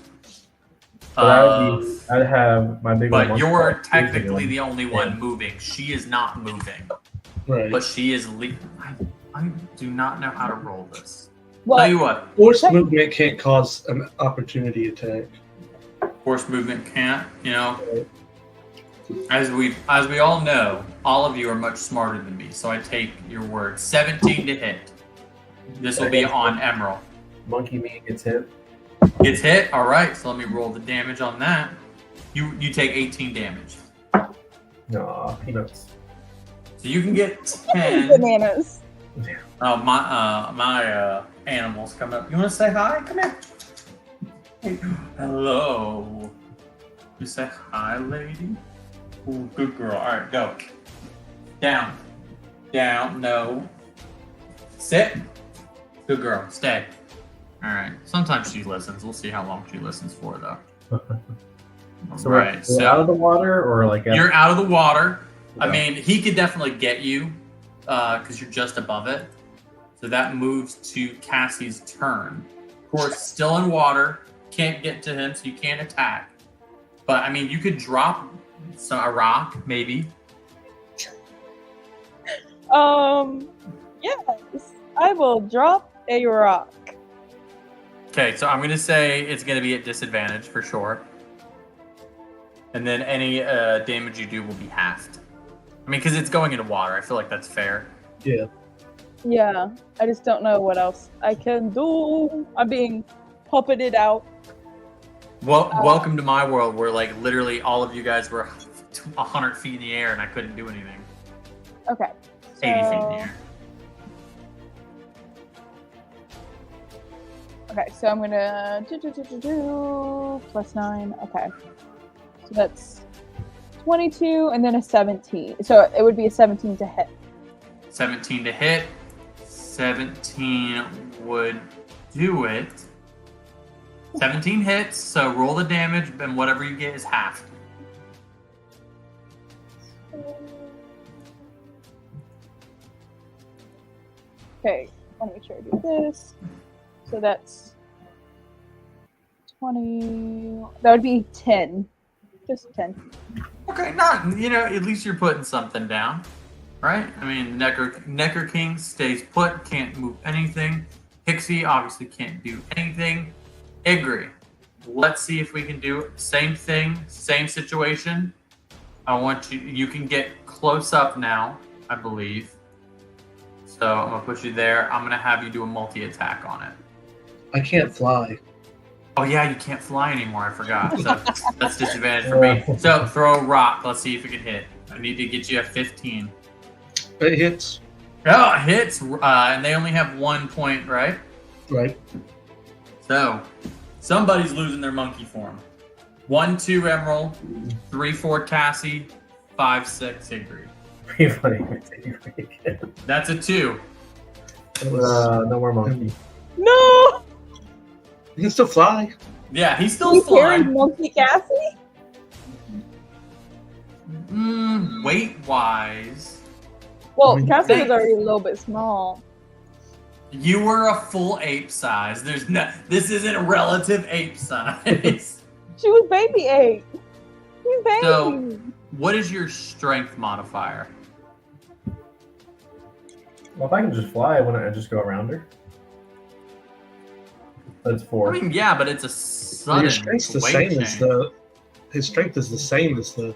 But I'd have my big But one you're monkey technically one. the only one moving. She is not moving, Right. but she is. I do not know how to roll this. Well, Tell you what, Forced movement can't cause an opportunity attack. force movement can't. You know, as we all know, all of you are much smarter than me. So I take your word. 17 to hit. This will be on Emerald. Monkey me gets hit. Gets hit. All right. So let me roll the damage on that. You take 18 damage. Aw, peanuts. So you can get 10. bananas. Oh, my animals come up. You want to say hi? Come here. Hey, hello. You say hi, lady. Ooh, good girl. All right, go. Down. Down. No. Sit. Good girl. Stay. All right. Sometimes she listens. We'll see how long she listens for, though. So Right. we're So out of the water, or like you're out of the water. I Okay. mean, he could definitely get you because you're just above it. So that moves to Cassie's turn. Of course, still in water. Can't get to him, so you can't attack. But I mean, you could drop a rock, maybe. Yes, I will drop a rock. Okay, so I'm gonna say it's gonna be at disadvantage for sure. And then any damage you do will be halved. I mean, because it's going into water. I feel like that's fair. Yeah. Yeah, I just don't know what else I can do. I'm being puppeted out. Well, welcome to my world, where like literally all of you guys were 100 feet in the air, and I couldn't do anything. Okay. 80 feet in the so- air. Okay, so I'm gonna plus 9. Okay, so that's 22, and then a 17. So it would be a 17 to hit. 17 to hit. 17 would do it. 17 hits, so roll the damage, and whatever you get is halved. Okay, I want to make sure I do this. So that's 20. That would be 10. Just 10. Okay, not, at least you're putting something down, right? I mean, Necker King stays put, can't move anything. Pixie obviously can't do anything. Igri, let's see if we can do same thing, same situation. I want you can get close up now, I believe. So I'm gonna put you there. I'm gonna have you do a multi-attack on it. I can't fly. Oh yeah, you can't fly anymore. I forgot. So that's disadvantage for me. So throw a rock. Let's see if it can hit. I need to get you a 15. It hits. Oh, it hits. And they only have 1 point, right? Right. So somebody's losing their monkey form. 1, 2 Emerald, 3, 4 Cassie, 5, 6 Igri. Pretty funny. That's a 2. No more monkey. No! You can still fly. Yeah, he's still We carried flying. Monkey Cassie? Weight wise, Well, I mean, Cassie was already a little bit small. you were a full ape size. This isn't a relative ape size. She was baby 8. She's baby. So- What is your strength modifier? Well, if I can just fly, why don't I just go around her? That's 4. I mean, yeah, but it's a Well, sudden your strength's the weight same change. as his strength is the same as the.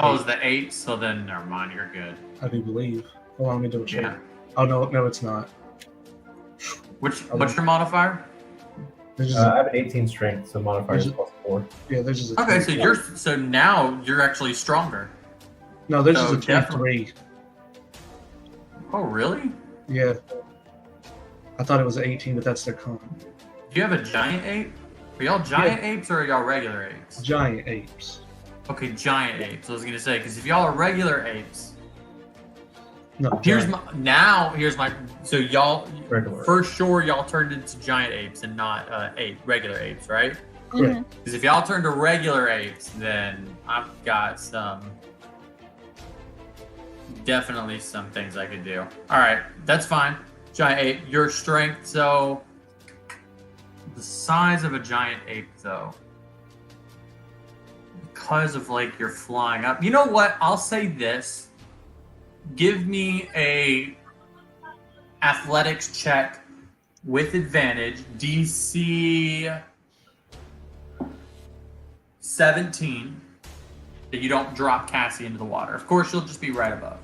Oh, it's the 8, so then never mind, you're good. I do believe. Hold on, let me double check. Yeah. Oh no, it's not. What's your modifier? There's just, I have an 18 strength, so modifier is plus 4. yeah, there's just a Okay, 23. so now you're actually stronger. No, there's so just a 23. Oh, really? Yeah. I thought it was 18, but that's their con. Do you have a giant ape? Are y'all giant apes or are y'all regular apes? Giant apes. Okay, giant apes. I was gonna say because if y'all are regular apes, No. here's giant. my. So y'all Regular. for sure y'all turned into giant apes and not regular apes, right? Correct. Mhm. Because if y'all turn to regular apes, then I've got definitely some things I could do. All right, that's fine. Giant ape, your strength. So the size of a giant ape, though, because of like you're flying up. You know what? I'll say this. Give me a athletics check with advantage, DC 17, that you don't drop Cassie into the water. Of course, you'll just be right above.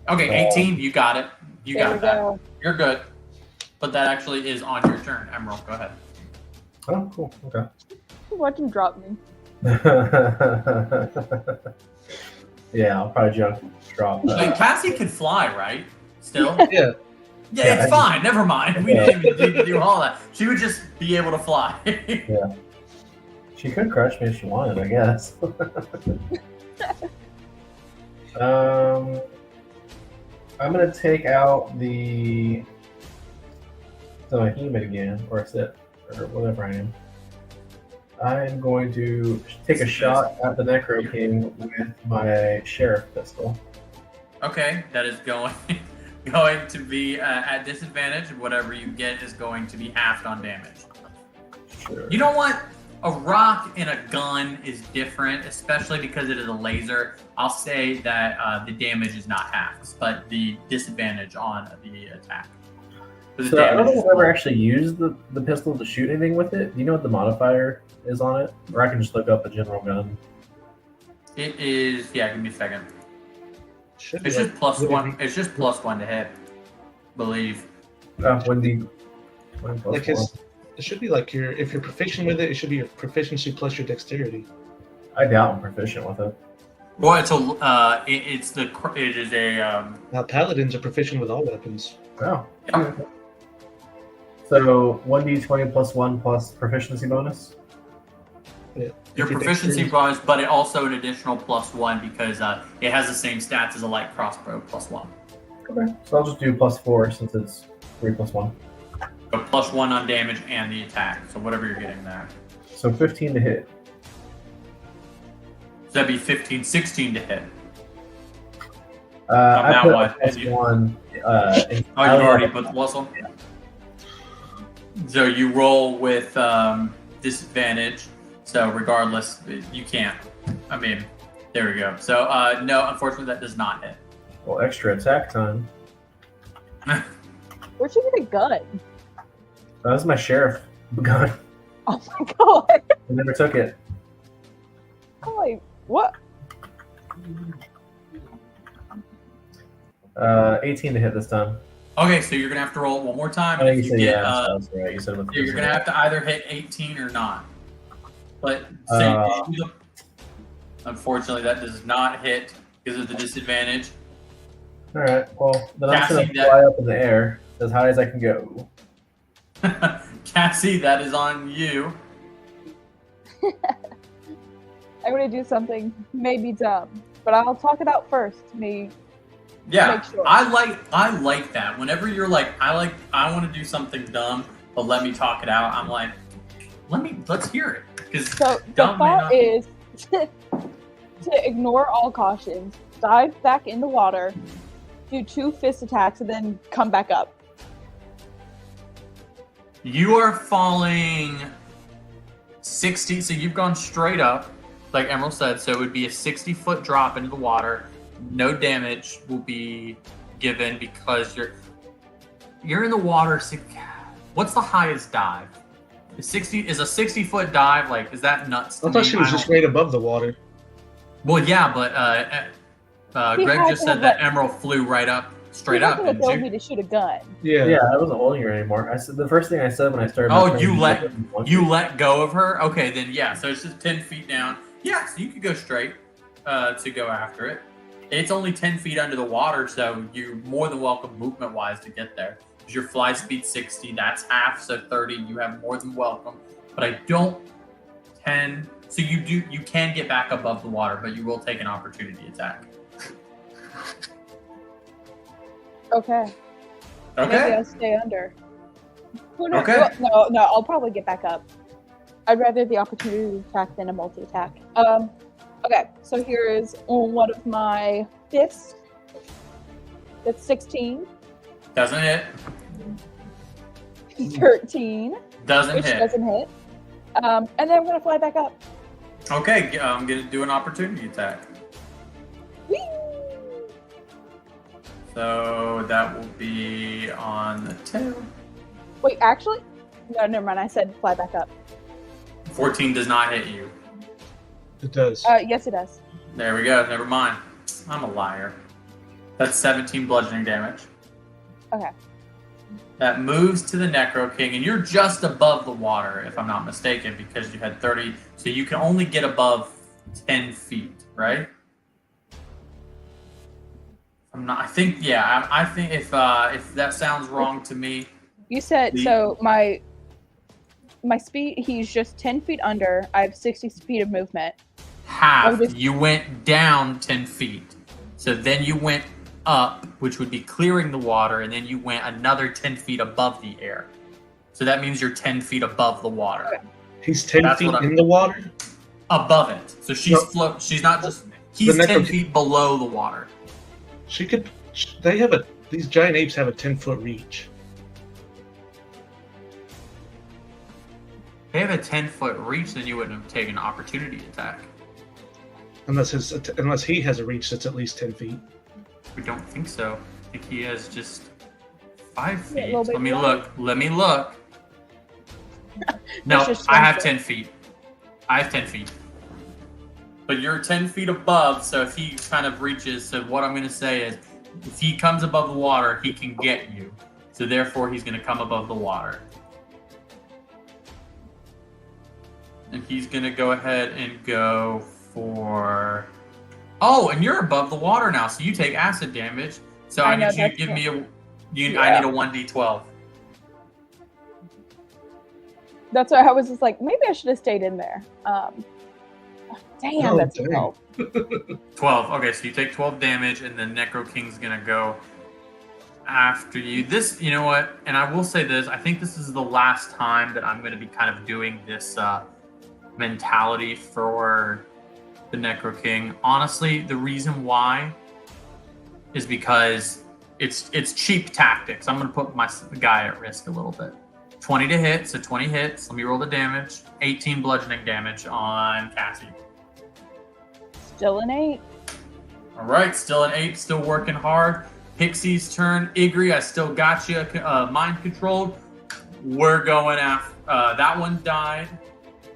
Okay, 18, you got it. You There we got that. go. You're good. But that actually is on your turn. Emerald, go ahead. Oh, cool. Okay. Watch him drop me. Yeah, I'll probably drop Wait, that. Cassie can fly, right? Still? Yeah. Yeah, Yeah, it's fine. Never mind. We Yeah. didn't even need to do all that. She would just be able to fly. She could crush me if she wanted, I guess. I'm gonna take out the Hemet again, or Sith, or whatever I am. I'm going to take a shot at the Necro King with my Sheriff pistol. Okay, that is going to be at disadvantage. Whatever you get is going to be halved on damage. Sure. You know what? A rock and a gun is different, especially because it is a laser. I'll say that the damage is not halved, but the disadvantage on the attack. But the So I don't damage think is I've ever full. actually used the pistol to shoot anything with it. Do you know what the modifier is on it? Or I can just look up a general gun. It is, yeah, give me a second. Should be It's like- just plus would it one. be- It's just plus one to hit. Believe. When Like his, it should be like if you're proficient with it, it should be your proficiency plus your dexterity. I doubt I'm proficient with it. Well, it is a Now paladins are proficient with all weapons. Oh. yeah. So 1d20 plus 1 plus proficiency bonus. Yeah. Your If you proficiency take bonus, but it also an additional +1 because it has the same stats as a light crossbow +1. Okay. So I'll just do plus 4 since it's 3 plus 1. So +1 on damage and the attack. So whatever you're getting there. So 15 to hit. So that'd be 15, 16 to hit. I now put what? plus You- 1. Oh, you already put the plus one? So you roll with disadvantage. So regardless, you can't. I mean, there we go. So no, unfortunately, that does not hit. Well, extra attack time. Where'd you get a gun? That was my sheriff gun. Oh my god! I never took it. I'm like, what? 18 to hit this time. Okay, so you're gonna have to roll it one more time. I think If you you said get, yeah. That was right. You said with you're gonna have to either hit 18 or not. But say, unfortunately, that does not hit because of the disadvantage. All right. Well, then I'm just Cassie, gonna fly up in the air as high as I can go. Cassie, that is on you. I'm gonna do something maybe dumb, but I'll talk it out first. Yeah, Make sure. I like that. Whenever you're like, I want to do something dumb, but let me talk it out. I'm like, let's hear it. Because So the dumb may thought not- is to ignore all cautions, dive back in the water, do 2 fist attacks, and then come back up. You are falling 60, so you've gone straight up, like Emerald said, so it would be a 60-foot drop into the water. No damage will be given because you're in the water. What's the highest dive? Is a 60-foot dive, like, is that nuts to I thought me? she was I just don't- right above the water. Well, yeah, but He Greg had just to said have, that like- Emerald flew right up, straight You have up. the And ability to shoot a gun. Yeah. Yeah, I wasn't holding her anymore. I said the first thing I said when I started. Oh, my training was you let go of her? Okay, then yeah, so it's just 10 feet down. Yeah, so you could go straight to go after it. It's only 10 feet under the water, so you're more than welcome movement-wise to get there. Because your fly speed 60, that's half, so 30, you have more than welcome. But I don't 10, so you can get back above the water, but you will take an opportunity attack. Okay. Maybe Okay? I'll stay under. Who knows? Okay. Well, no, I'll probably get back up. I'd rather the opportunity attack than a multi-attack. Okay, so here is one of my fists. That's 16, Doesn't hit. 13, Doesn't which hit. doesn't hit. And then I'm gonna fly back up. Okay, I'm going to do an opportunity attack. Whee! So that will be on the tail. Wait, actually? No, never mind. I said fly back up. 14 does not hit you. It does. Yes, it does. There we go. Never mind. I'm a liar. That's 17 bludgeoning damage. Okay. That moves to the Necro King, and you're just above the water, if I'm not mistaken, because you had 30. So you can only get above 10 feet, right? I'm not. I think. Yeah. I think if that sounds wrong to me, You said The- so. My speed. He's just 10 feet under. I have 60 feet of movement. half. Oh, this- You went down 10 feet. So then you went up, which would be clearing the water, and then you went another 10 feet above the air. So that means you're 10 feet above the water. Okay. He's 10 That's feet what I'm- in the water. Above it. So she's No. she's not just he's The 10 Necro- feet below the water. She could. They have a. These giant apes have a 10-foot reach. If they have a 10-foot reach, then you wouldn't have taken an opportunity attack. Unless he has a reach that's at least 10 feet. We don't think so. I think he has just 5 Yeah, feet. little bit Let me wide. look. Let me look. No, That's just I 10 have foot. 10 feet. I have 10 feet. But you're 10 feet above, so if he kind of reaches, so what I'm going to say is, if he comes above the water, he can get you. So therefore, he's going to come above the water. And he's going to go ahead and go for... Oh, and you're above the water now, so you take acid damage. So I I know, need you to that's give what- me a... I Yeah. need a 1d12. That's why I was just like, maybe I should have stayed in there. Damn, Oh, that's dang. 12. 12. Okay, so you take 12 damage, and the Necro King's gonna go after you. This, you know what? And I will say this: I think this is the last time that I'm going to be kind of doing this mentality for the Necro King. Honestly, the reason why is because it's cheap tactics. I'm going to put my guy at risk a little bit. 20 to hit, so 20 hits. Let me roll the damage. 18 bludgeoning damage on Cassie. Still an 8. All right, still an 8, still working hard. Pixie's turn. Igri, I still got you mind controlled. We're going after that one died.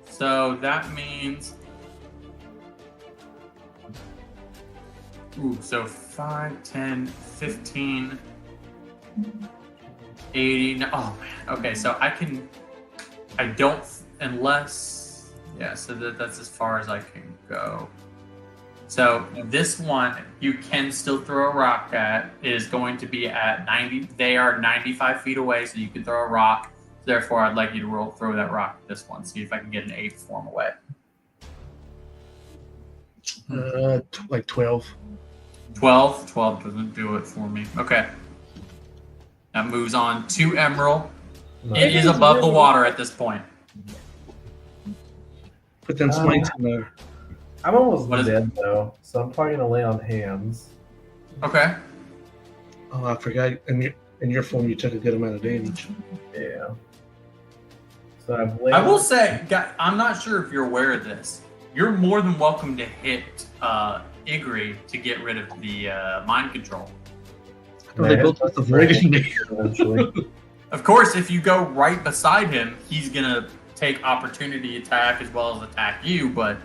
So that means so 5, 10, 15, 80. Oh man. Okay, so I don't unless so that's as far as I can go. So this one you can still throw a rock at is going to be at 90. They are 95 feet away, so you can throw a rock. Therefore, I'd like you to throw that rock at this one. See if I can get an 8 form away. Like 12. 12. 12 doesn't do it for me. Okay. That moves on to Emerald. It is above the water at this point. Put them smites in there. I'm almost What is dead though, so I'm probably gonna lay on hands. Okay. Oh, I forgot. In your form, you took a good amount of damage. Yeah. So I've laid. I will say, I'm not sure if you're aware of this. You're more than welcome to hit Igri to get rid of the mind control. They both have avoided me. Eventually. Of course, if you go right beside him, he's gonna take opportunity attack as well as attack you. But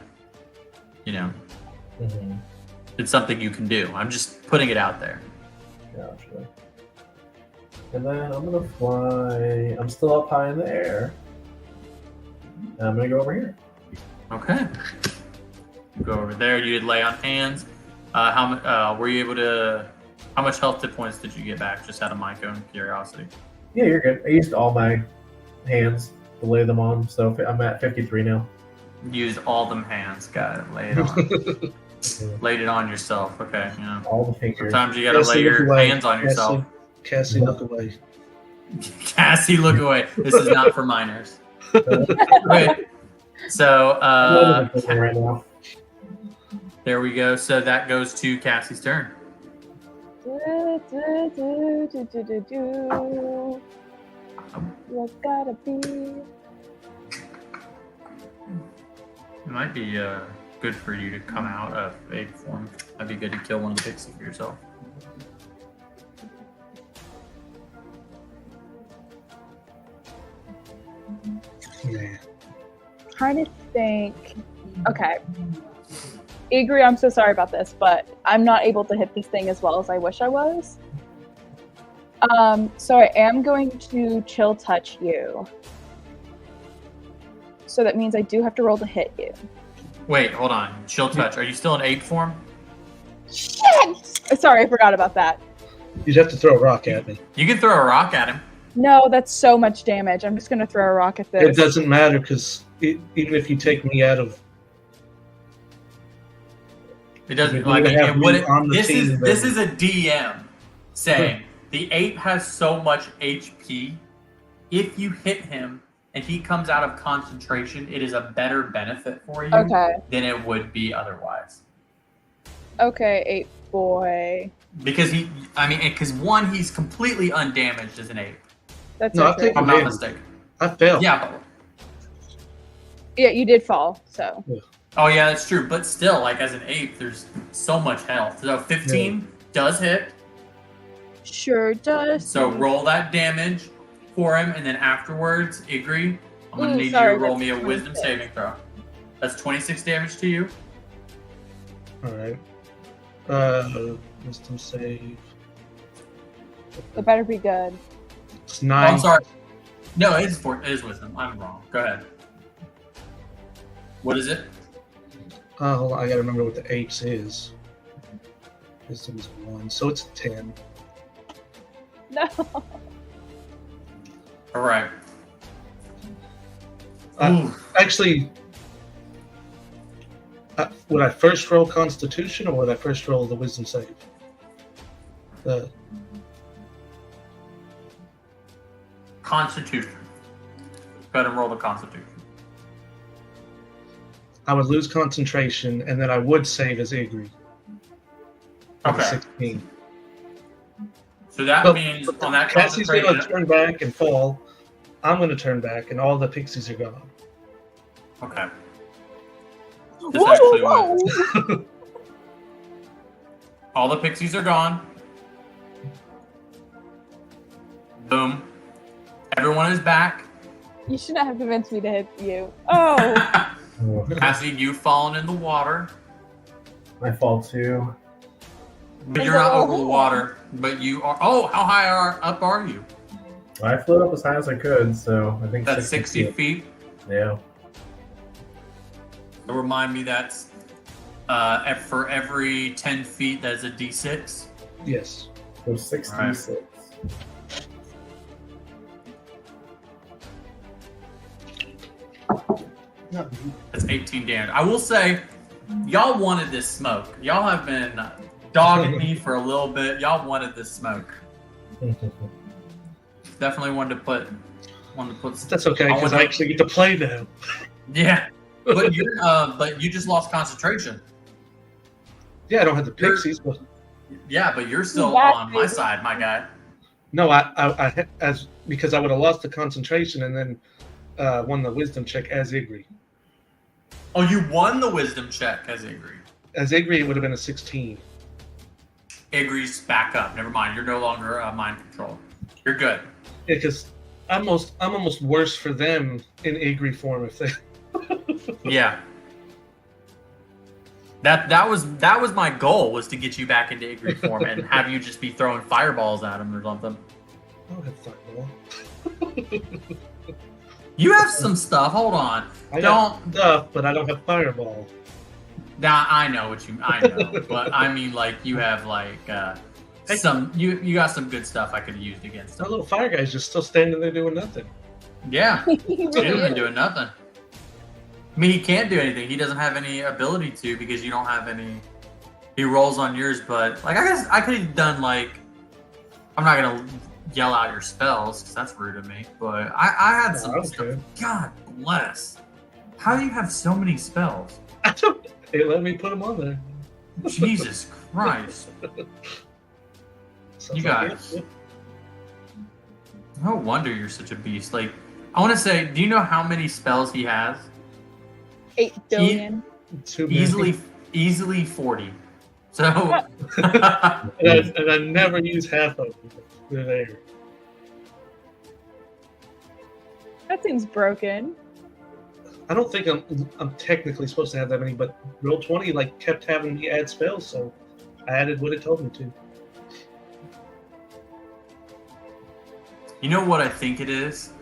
you know, Mhm. it's something you can do. I'm just putting it out there. Gotcha. And then I'm gonna fly. I'm still up high in the air. And I'm gonna go over here. Okay. You go over there. You did lay on hands. How were you able to? How much health hit points did you get back? Just out of my own curiosity. Yeah, you're good. I used all my hands to lay them on, so I'm at 53 now. Use all them hands. Got it. Lay it on. Laid it on yourself. Okay. Yeah. All the fingers. Sometimes you gotta Cassie, lay your look away. hands on yourself. Cassie, look away. Cassie, look away. This is not for minors. Wait. So I'm not even right now. there we go. So that goes to Cassie's turn. What's gotta be? It might be good for you to come out of a form. That'd be good to kill one of the pixies for yourself. Yeah. Trying to think. Okay. Igri, I'm so sorry about this, but I'm not able to hit this thing as well as I wish I was. So I am going to chill touch you. So that means I do have to roll to hit you. Wait, hold on. Chill touch. Are you still in 8 form? Shit! Sorry, I forgot about that. You'd have to throw a rock at me. You can throw a rock at him. No, that's so much damage. I'm just going to throw a rock at It this. doesn't matter because even if you take me out of, It doesn't You're like gonna have it, what me it, on the this team, is this then. is a DM saying the ape has so much HP. If you hit him and he comes out of concentration, it is a better benefit for you Okay. than it would be otherwise. Okay, 8 boy. Because one, he's completely undamaged as an ape. That's No, I've okay. If taken- I'm not Damn. mistaken. I failed. Yeah. Yeah, you did fall, so. Oh yeah, that's true. But still, like as an ape, there's so much health. So 15 does hit. Sure does. So roll that damage for him, and then afterwards, Igri, I'm gonna Ooh, need sorry, you to roll that's me a wisdom 26. saving throw. That's 26 damage to you. All right. Wisdom save. It better be good. It's Oh, 9. I'm sorry. No, it is wisdom. I'm wrong. Go ahead. What is it? Hold on, I gotta remember what the apes is. Wisdom's 1, so it's 10. No. All right. Ooh. Actually, would I first roll Constitution or would I first roll the Wisdom save? Constitution. Go ahead and roll the Constitution. I would lose concentration, and then I would save as Igri. Okay. 16. So that But- means on that Cassie's going to concentration. turn back and fall. I'm going to turn back, and all the pixies are gone. Okay. This Whoa, actually whoa. All the pixies are gone. Boom. Everyone is back. You should not have convinced me to hit you. Oh, Oh, Cassie, you've fallen in the water. I fall too. But you're not over the water. But you are. Oh, how high up are you? I flew up as high as I could, so I think That's 60 feet. Yeah. So remind me that's for every 10 feet, that's a d6. Yes. So 66. That's 18 damage. I will say, y'all wanted this smoke. Y'all have been dogging me for a little bit. Y'all wanted this smoke. Definitely wanted to put. That's okay, I because would- I actually get to play now. Yeah, but you just lost concentration. Yeah, I don't have the pixies, but Yeah, but you're still That on my crazy. side, my guy. no, because I would have lost the concentration and then won the wisdom check as Igri. Oh, you won the wisdom check as Igri. As Igri, it would have been a 16. Igri's back up. Never mind. You're no longer mind control. You're good. Yeah, because I'm almost worse for them in Igri form if they. Yeah. That was my goal, was to get you back into Igri form and have you just be throwing fireballs at him or something. I don't have fireball. You have some stuff. Hold on. I Don't. got stuff, but I don't have fireball. Now I know what I know, but I mean, like, you have like some. You got some good stuff I could have used against That him. little fire guy's just still standing there doing nothing. Yeah. he He really hasn't been is. doing nothing. I mean, he can't do anything. He doesn't have any ability to, because you don't have any. He rolls on yours, but like, I guess I could have done like. I'm not gonna yell out your spells because that's rude of me. But I had No, some I don't stuff. care. God bless. How do you have so many spells? I don't. They let me put them on there. Jesus Christ! So You I was like, guys. yeah, No wonder you're such a beast. Like, I want to say, do you know how many spells he has? 8 billion. too many. Easily 40. So. And I never use half of them. They're there. That seems broken. I don't think I'm technically supposed to have that many, but Roll20 like kept having me add spells, so I added what it told me to. You know what I think it is?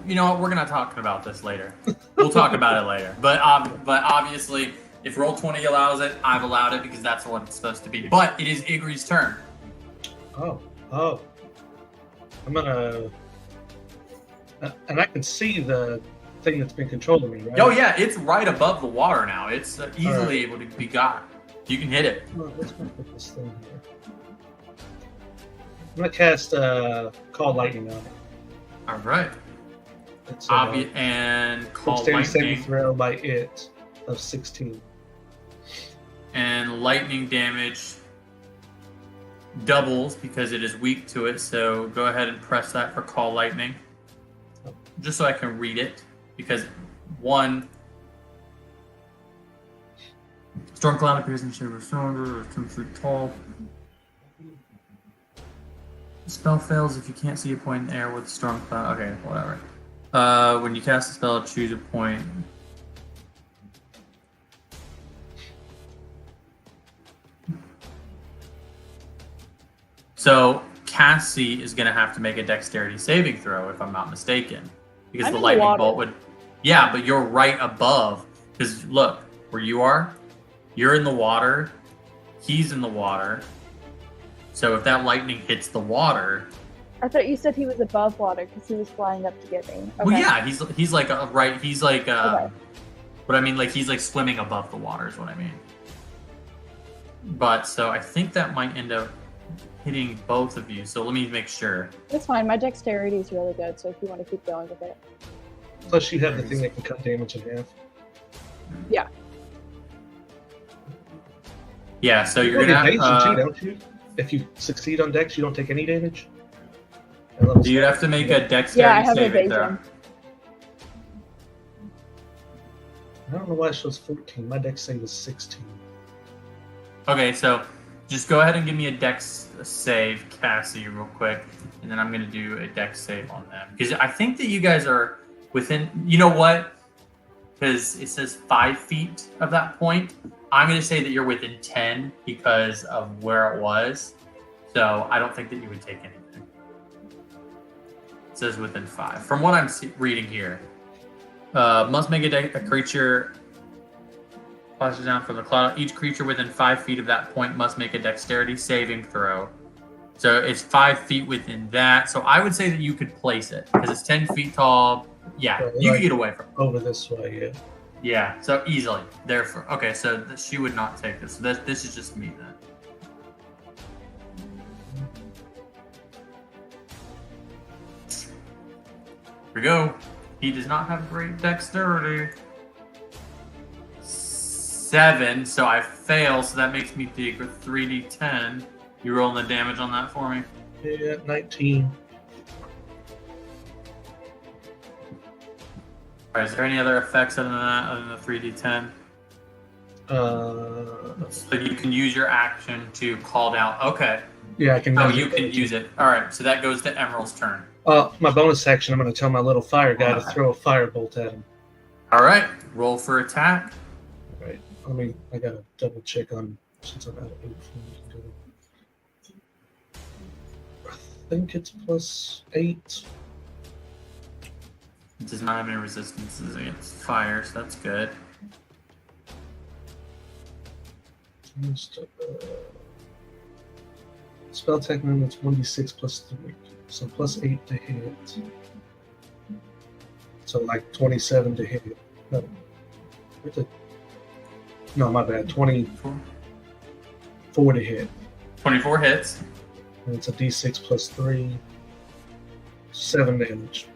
You know what? We're gonna talk about this later. We'll talk about it later. But obviously, if Roll20 allows it, I've allowed it because that's what it's supposed to be. But it is Igri's turn. Oh. I'm gonna. And I can see the thing that's been controlling me, right? Oh yeah, it's right above the water now. It's easily Alright. able to be got. You can hit it. Oh, let's go put this thing here. I'm gonna cast Call Lightning on it. All right. It's And call dexterity saving lightning. throw by it of 16. And lightning damage doubles because it is weak to it. So go ahead and press that for call lightning, just so I can read it. Because one storm cloud appears in the shape of a cylinder or 10 feet tall. Spell fails if you can't see a point in the air with storm cloud. Okay, whatever. When you cast a spell, choose a point. So Cassie is going to have to make a dexterity saving throw, if I'm not mistaken, because I'm the in the lightning water. bolt would. Yeah, but you're right above. Because look, where you are, you're in the water. He's in the water. So if that lightning hits the water, I thought you said he was above water because he was flying up to get me. Okay. Well, yeah, he's like right. He's like Okay. what I mean, like he's like swimming above the water is what I mean. But so I think that might end up hitting both of you. So let me make sure. It's fine. My dexterity is really good, so if you want to keep going with it. Plus, you have the thing that can cut damage in half. Yeah, so You you're get gonna evasion have, too, don't you? If you succeed on Dex, you don't take any damage. And level you'd have to make a Yeah, I dexterity have saving throw. evasion. I don't know why it shows 14. My Dex save is 16. Okay, so just go ahead and give me a dex save, Cassie, real quick, and then I'm gonna do a dex save on them because I think that you guys are within. You know what? Because it says 5 feet of that point. I'm gonna say that you're within 10 because of where it was. So I don't think that you would take anything. It says within 5. From what I'm reading here, must make a creature. Flashes down from the cloud. Each creature within 5 feet of that point must make a dexterity saving throw. So it's 5 feet within that. So I would say that you could place it because it's 10 feet tall. Yeah, So, you like- can get away from it. Over this way, yeah. Yeah, so easily. Therefore, okay, so she would not take this. So this is just me then. Here we go. He does not have great dexterity. 7, so I fail, so that makes me take a 3d10. You rolling the damage on that for me? Yeah, 19. Alright, is there any other effects other than that, other than the 3d10? So you can use your action to call down. Okay. Yeah, I can. Oh, use you it. can use it. Alright, so that goes to Emerald's turn. My bonus action, I'm going to tell my little fire guy to throw a firebolt at him. Alright, roll for attack. Right. I got to double check on since I'm out of 8. I think it's +8. It does not have any resistances against fire, so that's good. Spell attack movement 1d6 +3. So +8 to hit. So like 27 to hit. No, my bad. 24 to hit. 24 hits. And it's a d6 +3. 7 damage.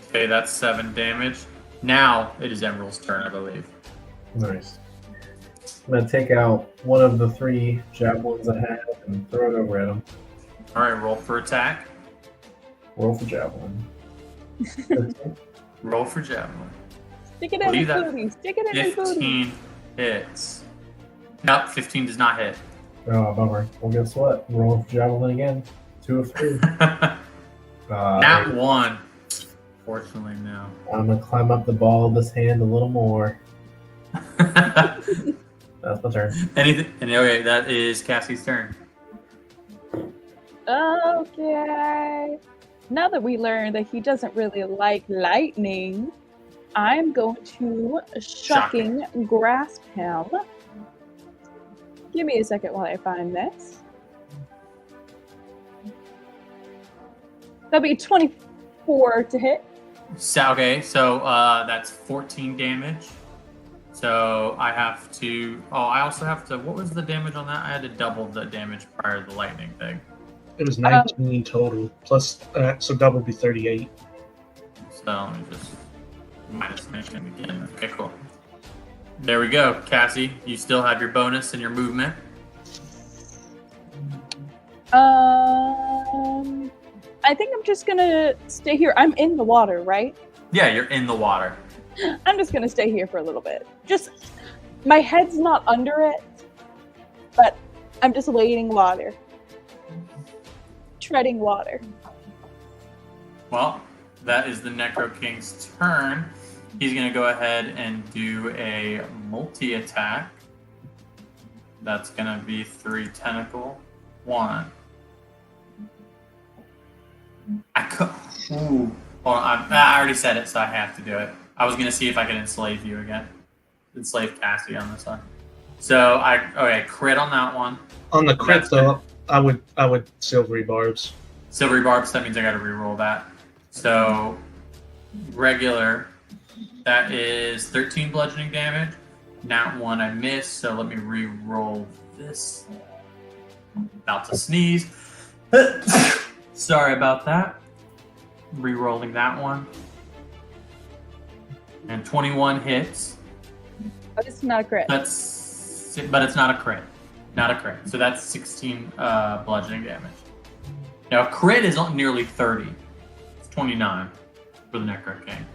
Okay, that's 7 damage. Now it is Emerald's turn, I believe. Nice. I'm gonna take out one of the 3 javelins I have and throw it over at him. Alright, roll for attack. Roll for javelin. Roll for javelin. Stick it in Leave his that. booty. Stick it in his booty. 15 hits. Nope, 15 does not hit. Oh, bummer. Well, guess what? I'm rolling for javelin again. 2 of 3. Not 1. Fortunately, no. I'm gonna climb up the ball of this hand a little more. That's my turn. Anything? And okay, that is Cassie's turn. Okay. Now that we learned that he doesn't really like lightning, I'm going to shocking grasp him. Give me a second while I find this. That'll be 24 to hit. So that's 14 damage. So I have to. Oh, I also have to. What was the damage on that? I had to double the damage prior to the lightning thing. It was 19 total. Plus, so double would be 38. So let me just minus 19 again. Okay, cool. There we go, Cassie. You still have your bonus and your movement. I think I'm just gonna stay here. I'm in the water, right? Yeah, you're in the water. I'm just gonna stay here for a little bit. Just my head's not under it, but I'm just wading water, treading water. Well, that is the Necro King's turn. He's going to go ahead and do a multi-attack. That's going to be 3 tentacle. 1. Ooh. Hold on. I already said it, so I have to do it. I was going to see if I could enslave you again. Enslave Cassie on this one. So, crit on that one. On the crit, That's though, I would silvery barbs. Silvery barbs, that means I gotta re-roll that. So regular, that is 13 bludgeoning damage. Nat 1 I missed, so let me re-roll this. About to sneeze. Sorry about that. Re-rolling that one. And 21 hits. Oh, this is not a crit. But it's not a crit. Not a crit. So that's 16 bludgeoning damage. Now, crit is nearly 30. It's 29 for the Necro King.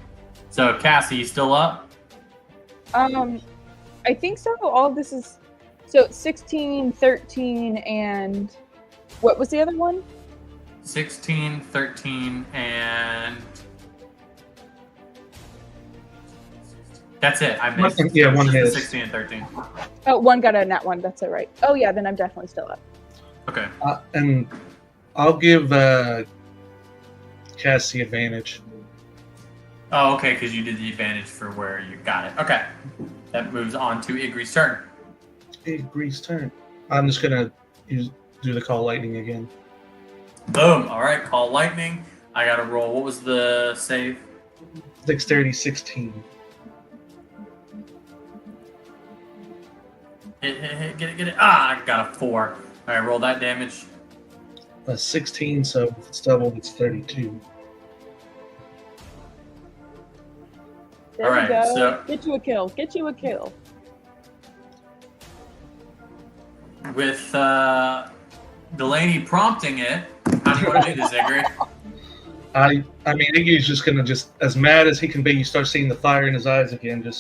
So, Cassie, you still up? I think so. All of this is so 16, 13, and what was the other one? 16, 13, and that's it. I missed. Yeah, one Just the hit. 16 and 13. Oh, one got a nat one. That's it, right. Oh yeah, then I'm definitely still up. Okay. And I'll give Cassie advantage. Oh, okay, because you did the advantage for where you got it. Okay. That moves on to Igri's turn. Igri's turn. I'm just gonna do the call lightning again. Boom. All right, call lightning. I got to roll. What was the save? Dexterity 16. Hit, get it. Ah, I got a 4. All right, roll that damage. 16, so if it's doubled, it's 32. There All we right, go. so- Get you a kill. Get you a kill. With Delaney prompting it, how do you want to do this, Igri? I mean, Iggy's just gonna as mad as he can be. You start seeing the fire in his eyes again,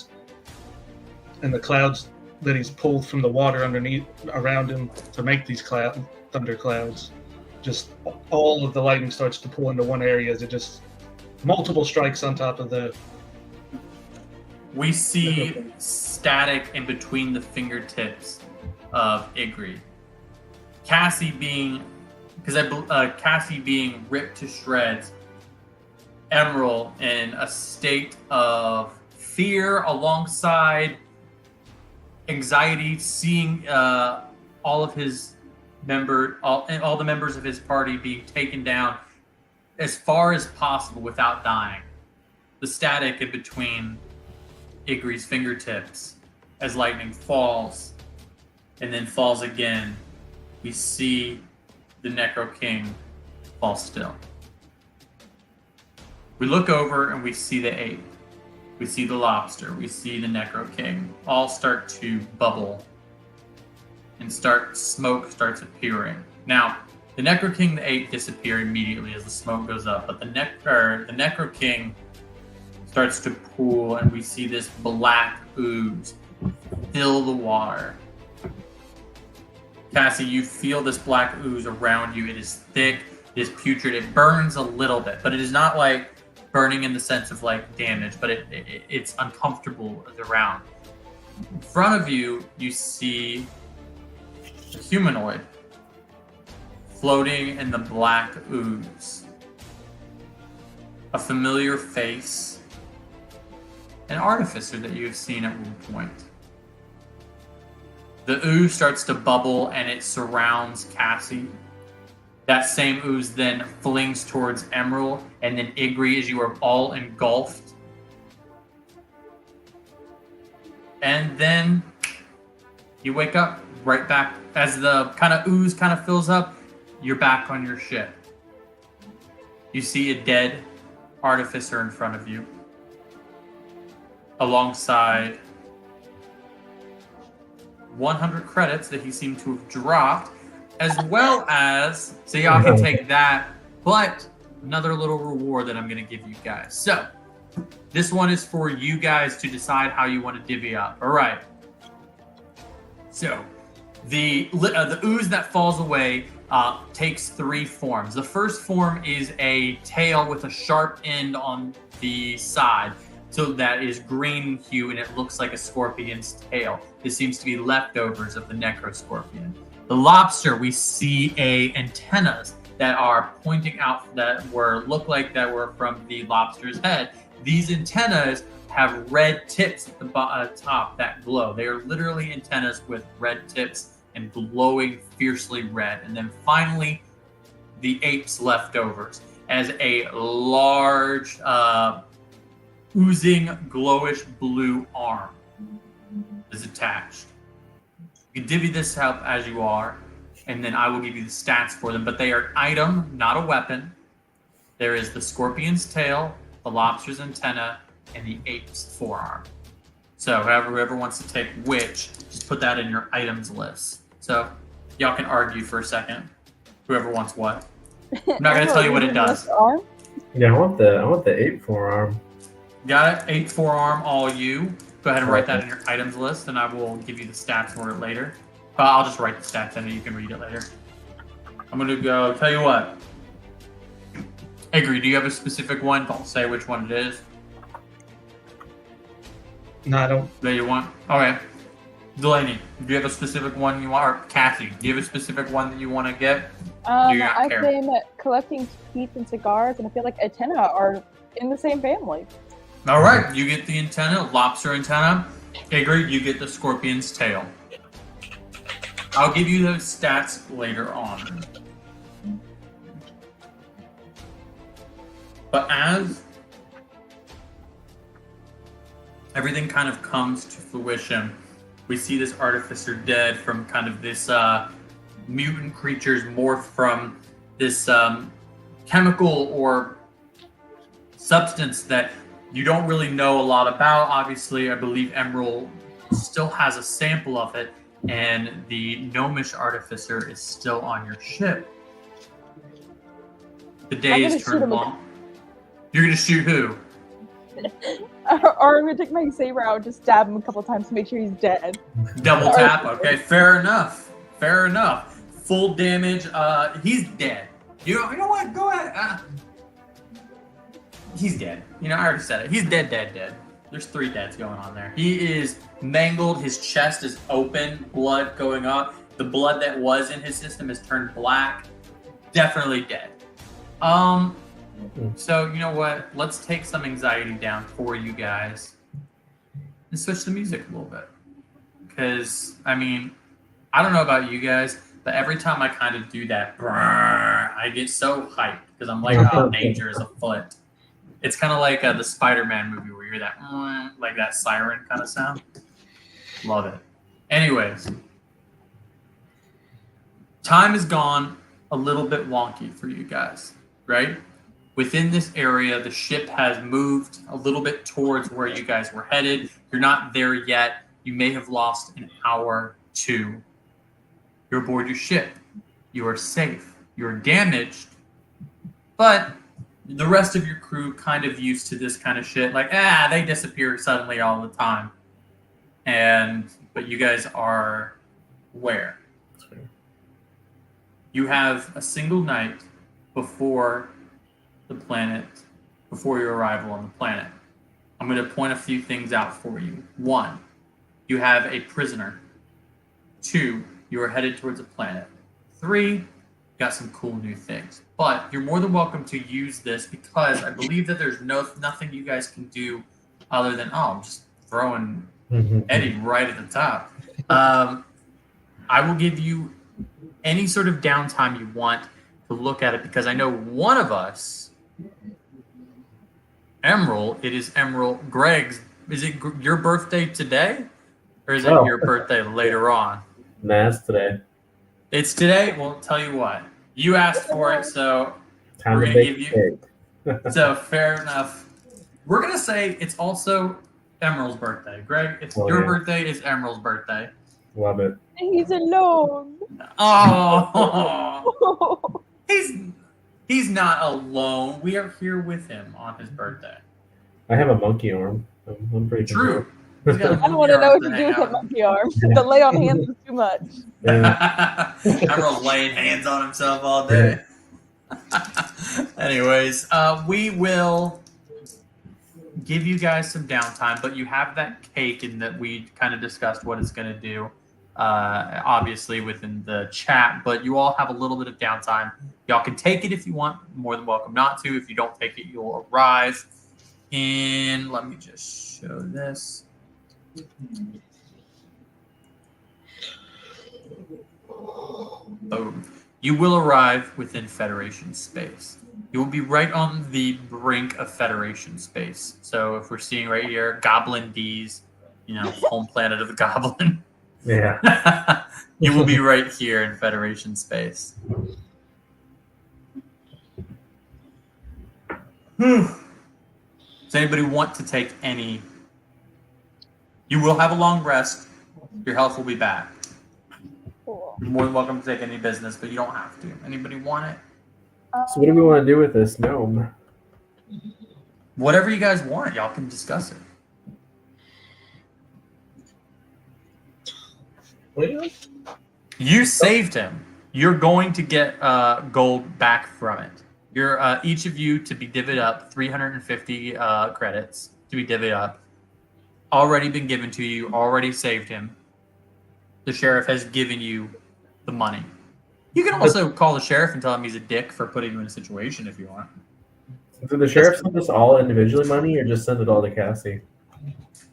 and the clouds that he's pulled from the water around him to make these thunder clouds. Just all of the lightning starts to pull into one area as it just multiple strikes on top of the. We see static in between the fingertips of Igri. Cassie being ripped to shreds. Emerald in a state of fear alongside anxiety, seeing all the members of his party being taken down as far as possible without dying. The static in between Igri's fingertips as lightning falls and then falls again. We see the Necro King fall still. We look over and we see the ape. We see the lobster. We see the Necro King all start to bubble and smoke starts appearing. Now, the Necro King and the ape disappear immediately as the smoke goes up, but the Necro King starts to pool and we see this black ooze fill the water. Cassie, you feel this black ooze around you. It is thick, it is putrid, it burns a little bit, but it is not like burning in the sense of like damage, but it's uncomfortable around. In front of you, you see a humanoid floating in the black ooze. A familiar face, an artificer that you have seen at one point. The ooze starts to bubble and it surrounds Cassie. That same ooze then flings towards Emerald and then Igri as you are all engulfed. And then you wake up right back as the kind of ooze kind of fills up. You're back on your ship. You see a dead artificer in front of you, alongside 100 credits that he seemed to have dropped, as well as, so y'all can take that, but another little reward that I'm going to give you guys. So, this one is for you guys to decide how you want to divvy up. All right. So, the ooze that falls away takes 3 forms. The first form is a tail with a sharp end on the side. So that is green hue and it looks like a scorpion's tail. This seems to be leftovers of the necroscorpion. The lobster, we see antennas that are pointing out that look like that were from the lobster's head. These antennas have red tips at the top that glow. They are literally antennas with red tips and glowing fiercely red. And then finally, the ape's leftovers as a large, oozing, glowish blue arm is attached. You can divvy this up as you are, and then I will give you the stats for them. But they are an item, not a weapon. There is the scorpion's tail, the lobster's antenna, and the ape's forearm. So whoever wants to take which, just put that in your items list. So y'all can argue for a second. Whoever wants what. I'm not gonna tell you what it does. Yeah, I want the ape forearm. Got it? Ape forearm, all you. Go ahead and write that in your items list, and I will give you the stats for it later. I'll just write the stats in and you can read it later. I'm gonna go. Tell you what. Agree. Do you have a specific one? Don't say which one it is. No, I don't. That you want? Okay. Delaney, do you have a specific one you want? Or Cassie, do you have a specific one that you want to get? Do you not I've care? been collecting teeth and cigars, and I feel like antenna are in the same family. All right, you get the antenna, lobster antenna. Agree, you get the scorpion's tail. I'll give you those stats later on. But as everything kind of comes to fruition, we see this artificer dead from kind of this mutant creatures morph from this chemical or substance that you don't really know a lot about. Obviously, I believe Emerald still has a sample of it, and the gnomish artificer is still on your ship. The day is turned long. You're gonna shoot who? Or I'm gonna take my saber out and just stab him a couple times to make sure he's dead. Double tap. Okay, fair enough. Fair enough. Full damage. He's dead. You know what? Go ahead. He's dead. You know, I already said it. He's dead, dead, dead. There's 3 deads going on there. He is mangled. His chest is open. Blood going up. The blood that was in his system has turned black. Definitely dead. So, you know what? Let's take some anxiety down for you guys and switch the music a little bit. Because, I mean, I don't know about you guys, but every time I kind of do that, I get so hyped because I'm like, oh, danger is afoot. It's kind of like the Spider-Man movie where you hear that, like that siren kind of sound. Love it. Anyways, time has gone a little bit wonky for you guys, right? Within this area, the ship has moved a little bit towards where you guys were headed. You're not there yet. You may have lost an hour, 2. You're aboard your ship. You are safe. You're damaged, but the rest of your crew kind of used to this kind of shit. Like, they disappear suddenly all the time. But you guys are where? You have a single night before your arrival on the planet. I'm going to point a few things out for you. 1, you have a prisoner. 2, you are headed towards a planet. 3, you got some cool new things. But you're more than welcome to use this because I believe that there's nothing you guys can do other than, I'm just throwing Eddie right at the top. I will give you any sort of downtime you want to look at it because I know one of us, Emerald, it is Emerald. Greg's, is it your birthday today? Or is it your birthday later on? Nah, it's today. It's today? Well, tell you what. You asked for it, so Time we're to going to bake give you... cake. So, fair enough. We're going to say it's also Emerald's birthday. Greg, it's your birthday, it's Emerald's birthday. Love it. He's alone. Oh! He's not alone. We are here with him on his birthday. I have a monkey arm. I'm pretty True. I don't want to know what to do with that monkey arm. The lay on hands is too much. Yeah. Emerald's laying hands on himself all day. Anyways, we will give you guys some downtime, but you have that cake and that we kind of discussed what it's going to do, obviously within the chat, but you all have a little bit of downtime. Y'all can take it if you want, more than welcome not to. If you don't take it, you'll arrive in, let me just show this. Boom. You will arrive within Federation space. You will be right on the brink of Federation space. So if we're seeing right here, Goblin D's, home planet of the Goblin. Yeah. You will be right here in Federation space. Does anybody want to take any? You will have a long rest. Your health will be back. Cool. You're more than welcome to take any business, but you don't have to. Anybody want it? So what do we want to do with this gnome? Whatever you guys want, y'all can discuss it. Well, You saved him. You're going to get gold back from it. You're each of you to be divvied up 350 credits to be divvied up. Already been given to you. Already saved him. The sheriff has given you the money. You can also call the sheriff and tell him he's a dick for putting you in a situation if you want. Did the sheriff send us all individually money, or just send it all to Cassie?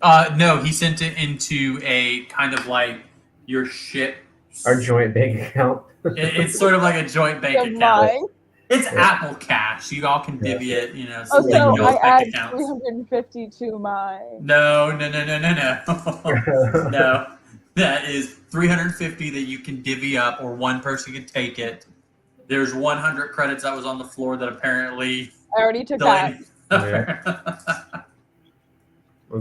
No, he sent it into a kind of like your shit. Our joint bank account. It's sort of like a joint bank Good account. night. It's Apple Cash. You all can divvy it, Oh, like so y'all's I add bank accounts. 350 to mine. No. No. That is 350 that you can divvy up, or one person can take it. There's 100 credits that was on the floor that apparently I already took that. Let's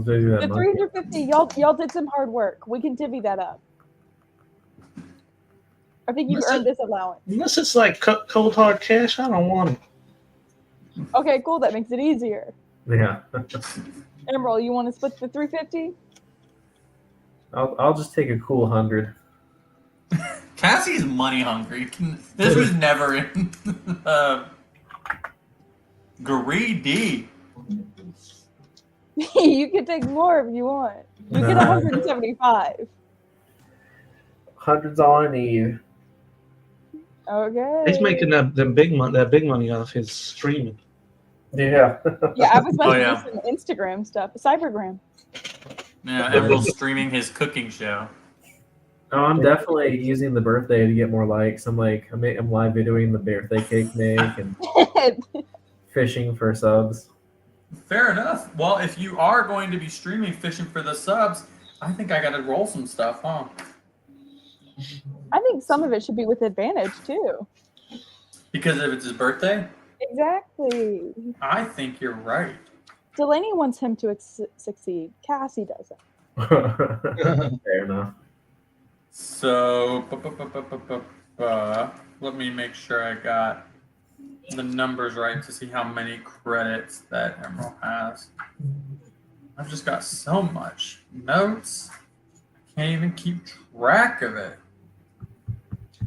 do that. The 350, y'all did some hard work. We can divvy that up. I think you Listen. earned this allowance. unless it's like cold hard cash, I don't want it. Okay, cool. That makes it easier. Yeah. Emerald, you want to split the 350? I'll just take a cool 100. Cassie's money hungry. This was never in greedy. You can take more if you want. You get Nah. 175. 100's all I need. Okay. He's making that big money off his streaming. Yeah. Yeah, I was about Oh, to yeah. do some Instagram stuff, Cybergram. Yeah, Emerald's streaming his cooking show. No, I'm definitely using the birthday to get more likes. I'm live videoing the birthday cake make and fishing for subs. Fair enough. Well, if you are going to be streaming fishing for the subs, I think I got to roll some stuff, huh? I think some of it should be with advantage too. Because if it's his birthday, Exactly. I think you're right. Delaney wants him to succeed. Cassie doesn't. Fair enough. So, let me make sure I got the numbers right to see how many credits that Emerald has. I've just got so much notes. Can't even keep track of it.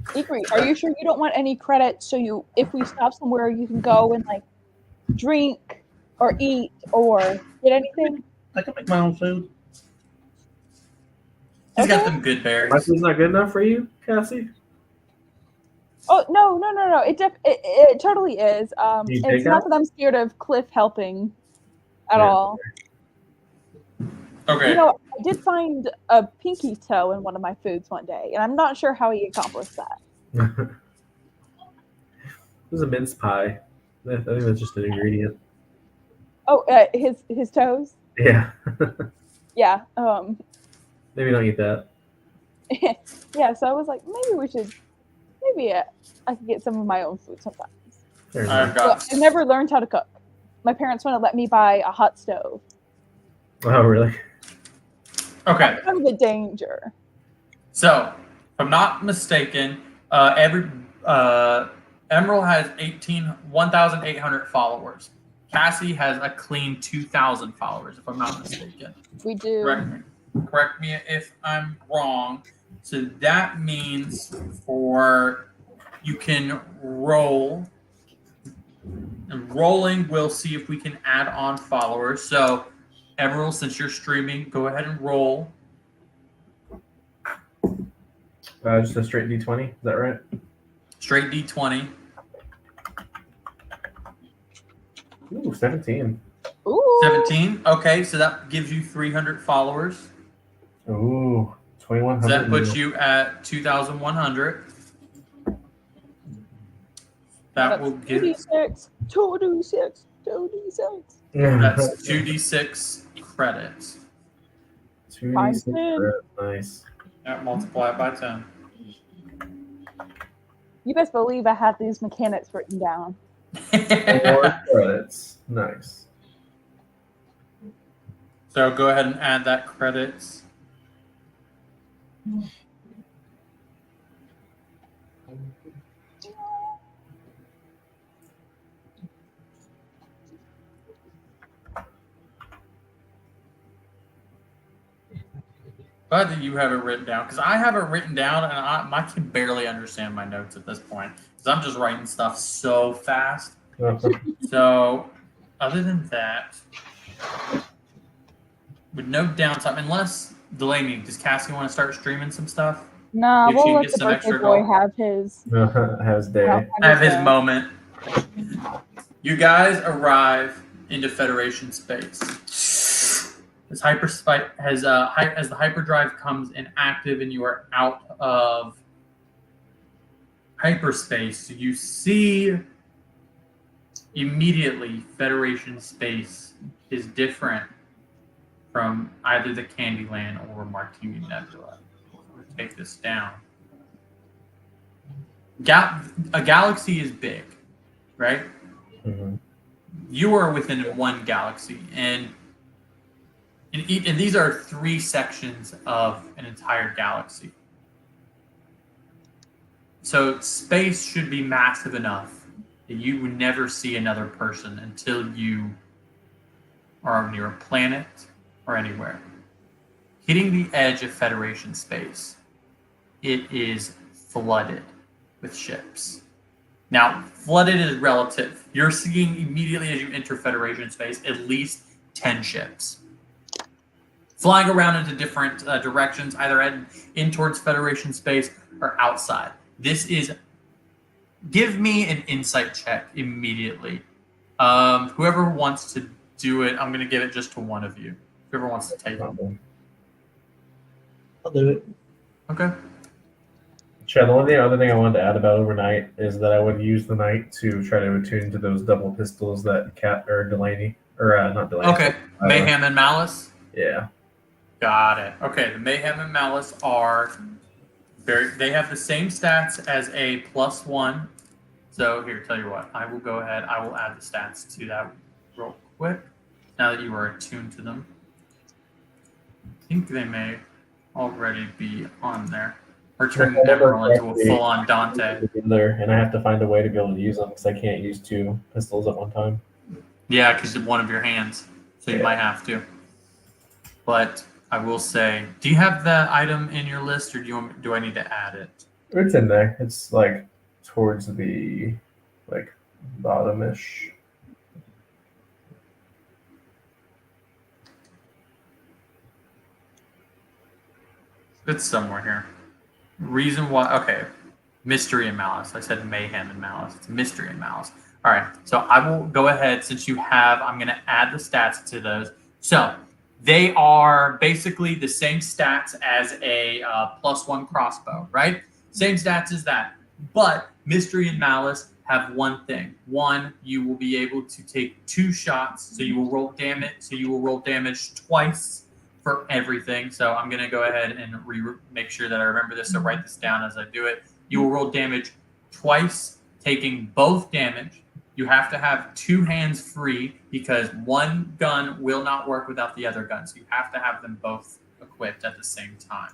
Ikri, are you sure you don't want any credit? So if we stop somewhere, you can go and like drink or eat or get anything? I can make my own food. He's got Okay. them good berries. My food's not good enough for you, Cassie? Oh no! It totally is. You It's take not out? that I'm scared of Cliff helping at Yeah. all. Okay. You know, I did find a pinky toe in one of my foods one day, and I'm not sure how he accomplished that. It was a mince pie. I think that's just an ingredient. Oh, his toes. Yeah. Yeah. Maybe don't eat that. Yeah. So I was like, maybe I could get some of my own food sometimes. Fair I've enough. got. I never learned how to cook. My parents wouldn't let me buy a hot stove. Oh, really? Okay. Kind of a danger. So, if I'm not mistaken, Emerald has 1,800 followers. Cassie has a clean 2,000 followers, if I'm not mistaken. We do. Correct me if I'm wrong. So that means you can roll. And rolling, we'll see if we can add on followers. So, Emerald, since you're streaming, go ahead and roll. Just a straight D20. Is that right? Straight D20. Ooh, 17. Ooh. 17. Okay, so that gives you 300 followers. Ooh, 2,100. So that puts you at 2,100. That will give 2d6, 2d6, 2d6. that's 2d6 credits. 2d6. Nice. That multiply it by 10. You best believe I have these mechanics written down. 4 credits. Nice. So go ahead and add that credits. Glad that you have it written down, because I have it written down and I can barely understand my notes at this point because I'm just writing stuff so fast. So, other than that, with no downtime, unless Delaney, does Cassie want to start streaming some stuff? No, If she we'll let gets the some birthday extra boy gold. have his. Has day. Have his moment. You guys arrive into Federation space. As as the hyperdrive comes inactive and you are out of hyperspace, you see immediately Federation space is different from either the Candyland or Martini Nebula. Take this down. A galaxy is big, right? Mm-hmm. You are within one galaxy, and these are 3 sections of an entire galaxy. So space should be massive enough that you would never see another person until you are near a planet or anywhere. Hitting the edge of Federation space, it is flooded with ships. Now, flooded is relative. You're seeing immediately as you enter Federation space at least 10 ships flying around into different directions, either in towards Federation space or outside. This is... Give me an insight check immediately. Whoever wants to do it, I'm going to give it just to one of you. Whoever wants to take it. I'll do it. The Okay. only other thing I wanted to add about overnight is that I would use the night to try to attune to those double pistols that Delaney, or not Delaney. Okay. Mayhem and Malice? Yeah. Got it. Okay, the Mayhem and Malice are they have the same stats as a +1. So here, tell you what, I will go ahead, I will add the stats to that real quick, now that you are attuned to them. I think they may already be on there. Or turn Emerald into a full-on Dante. And I have to find a way to be able to use them because I can't use 2 pistols at one time. Yeah, because of one of your hands, so you might have to. But I will say, do you have that item in your list, or do I need to add it? It's in there. It's like towards the bottom-ish. It's somewhere here. Reason why, okay. Mystery and Malice. I said Mayhem and Malice. It's Mystery and Malice. All right, so I will go ahead, since you have, I'm going to add the stats to those. So they are basically the same stats as a +1 crossbow, right? Same stats as that. But Mystery and Malice have one thing. One, you will be able to take 2 shots, so you will roll damage. So you will roll damage twice for everything. So I'm going to go ahead and make sure that I remember this. So write this down as I do it. You will roll damage twice, taking both damage. You have to have 2 hands free because one gun will not work without the other gun. So you have to have them both equipped at the same time.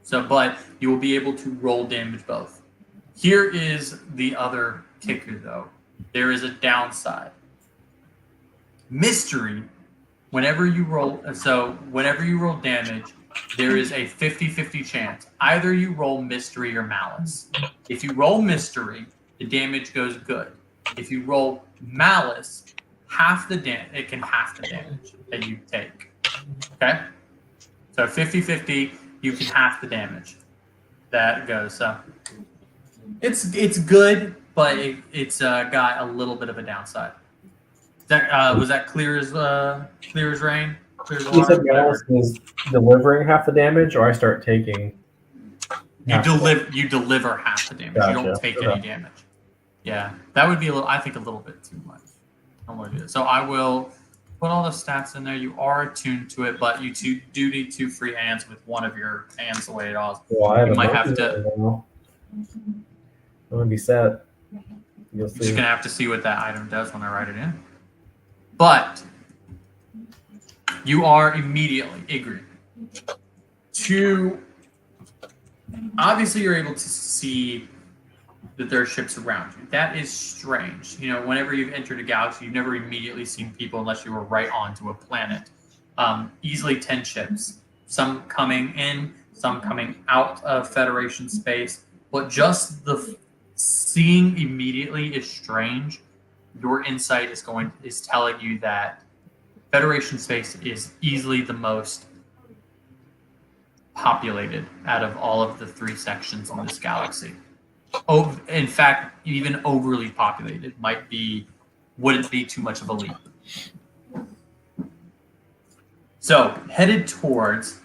So, but you will be able to roll damage both. Here is the other kicker, though. There is a downside. Mystery, whenever you roll damage, there is a 50-50 chance. Either you roll Mystery or Malice. If you roll Mystery, the damage goes good. If you roll Malice, it can half the damage that you take. Okay? So 50-50, you can half the damage that goes. So it's good, but it's got a little bit of a downside. Was that clear as rain? Clear as You said water? Malice is delivering half the damage, or I start taking. You deliver half the damage. Gotcha. You don't take any damage. Yeah, that would be I think a little bit too much. I don't want to do it. So I will put all the stats in there. You are attuned to it, but you do need 2 free hands with one of your hands the way it is. Well, I have You a might monkey have to. there now. I'm gonna be set. You'll You're just see. gonna have to see what that item does when I write it in. But you are immediately Igri. Obviously, you're able to see that there are ships around you. That is strange. You know, whenever you've entered a galaxy, you've never immediately seen people unless you were right onto a planet. Easily 10 ships. Some coming in, some coming out of Federation space. But just the seeing immediately is strange. Your insight is telling you that Federation space is easily the most populated out of all of the 3 sections in this galaxy. Oh, in fact, even overly populated wouldn't be too much of a leap. So, headed towards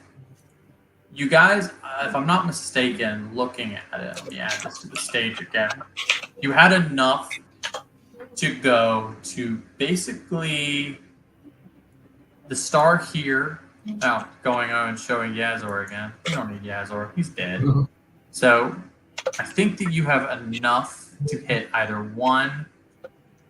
you guys, if I'm not mistaken, looking at it, let me add this to the stage again. You had enough to go to basically the star here. Now, going on and showing Yazor again. You don't need Yazor. He's dead. So, I think that you have enough to hit either 1,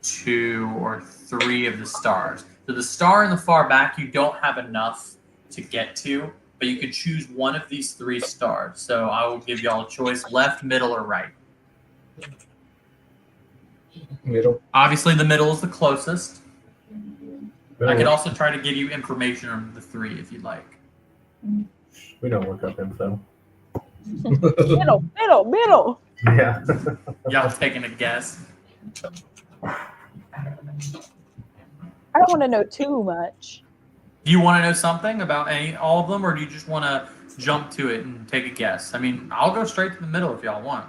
2, or 3 of the stars. So the star in the far back, you don't have enough to get to, but you could choose one of these 3 stars. So I will give y'all a choice: left, middle, or right. Middle. Obviously, the middle is the closest. We I don't could look- also try to give you information on the 3 if you'd like. we don't look up info. Middle. Yeah. Y'all taking a guess? I don't want to know too much. Do you want to know something about all of them, or do you just want to jump to it and take a guess? I mean, I'll go straight to the middle if y'all want.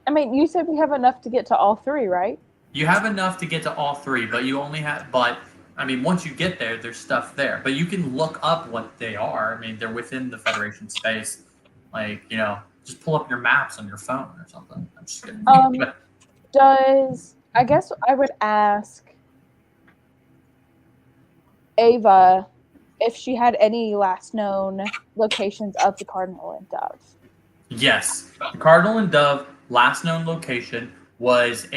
I mean, you said we have enough to get to all 3, right? You have enough to get to all 3, but you only have. But I mean, once you get there, there's stuff there. But you can look up what they are. I mean, they're within the Federation space. Like, you know, just pull up your maps on your phone or something. I'm just kidding. I guess I would ask Ava if she had any last known locations of the Cardinal and Dove. Yes, the Cardinal and Dove last known location was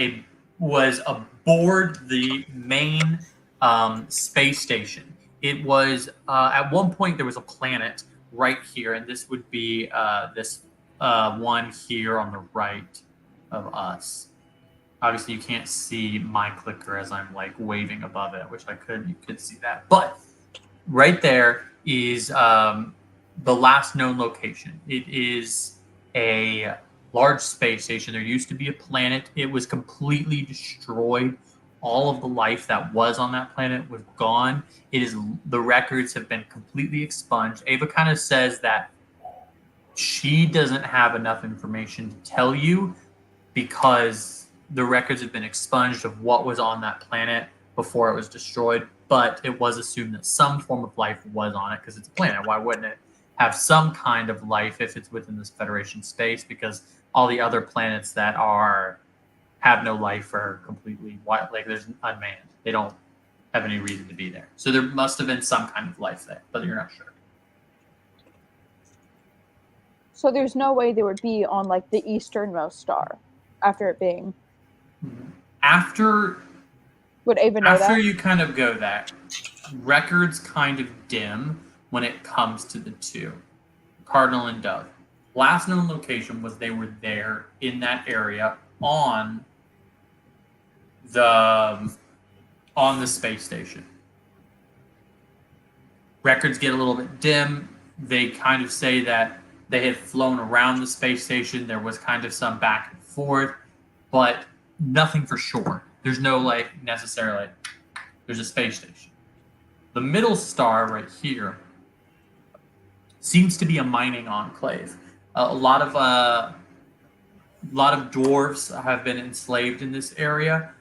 aboard the main space station. It was at one point there was a planet right here, and this would be this one here on the right of us. Obviously, you can't see my clicker as I'm like waving above it. I wish you could see that. But right there is the last known location. It is a large space station. There used to be a planet. It was completely destroyed. All of the life that was on that planet was gone. The records have been completely expunged. Ava kind of says that she doesn't have enough information to tell you because the records have been expunged of what was on that planet before it was destroyed, but it was assumed that some form of life was on it because it's a planet. Why wouldn't it have some kind of life if it's within this Federation space? Because all the other planets that have no life are completely there's unmanned. They don't have any reason to be there. So there must have been some kind of life there, but you're not sure. So there's no way they would be on like the easternmost star after it being. Would Ava know After that? you kind of go that, records kind of dim when it comes to the 2, Cardinal and Dove. Last known location was they were there in that area on the space station. Records get a little bit dim. They kind of say that they had flown around the space station. There was kind of some back and forth, but nothing for sure. There's no necessarily there's a space station. The middle star right here seems to be a mining enclave. A lot of dwarves have been enslaved in this area,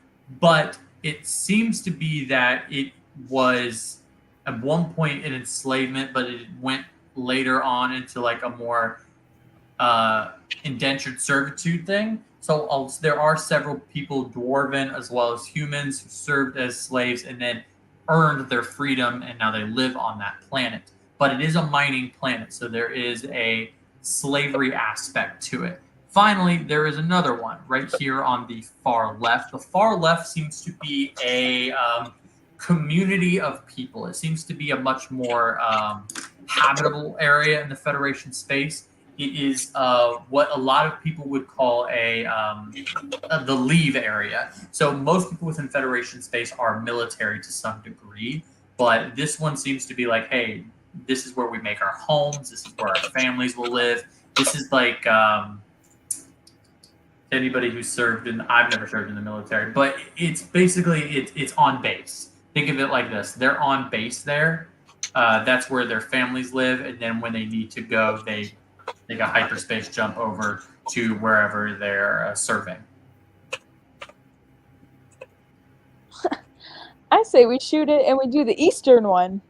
but it seems to be that it was at one point an enslavement, but it went later on into like a more indentured servitude thing. So there are several people, dwarven as well as humans, who served as slaves and then earned their freedom, and now they live on that planet. But it is a mining planet, so there is a slavery aspect to it. Finally, there is another one right here on the far left. The far left seems to be a community of people. It seems to be a much more habitable area in the Federation space. It is what a lot of people would call the leave area. So most people within Federation space are military to some degree, but this one seems to be like, hey, this is where we make our homes. This is where our families will live. This is like anybody who served in. I've never served in the military, but it's basically it's on base. Think of it like this: they're on base there. That's where their families live, and then when they need to go, they take a hyperspace jump over to wherever they're serving. I say we shoot it and we do the eastern one,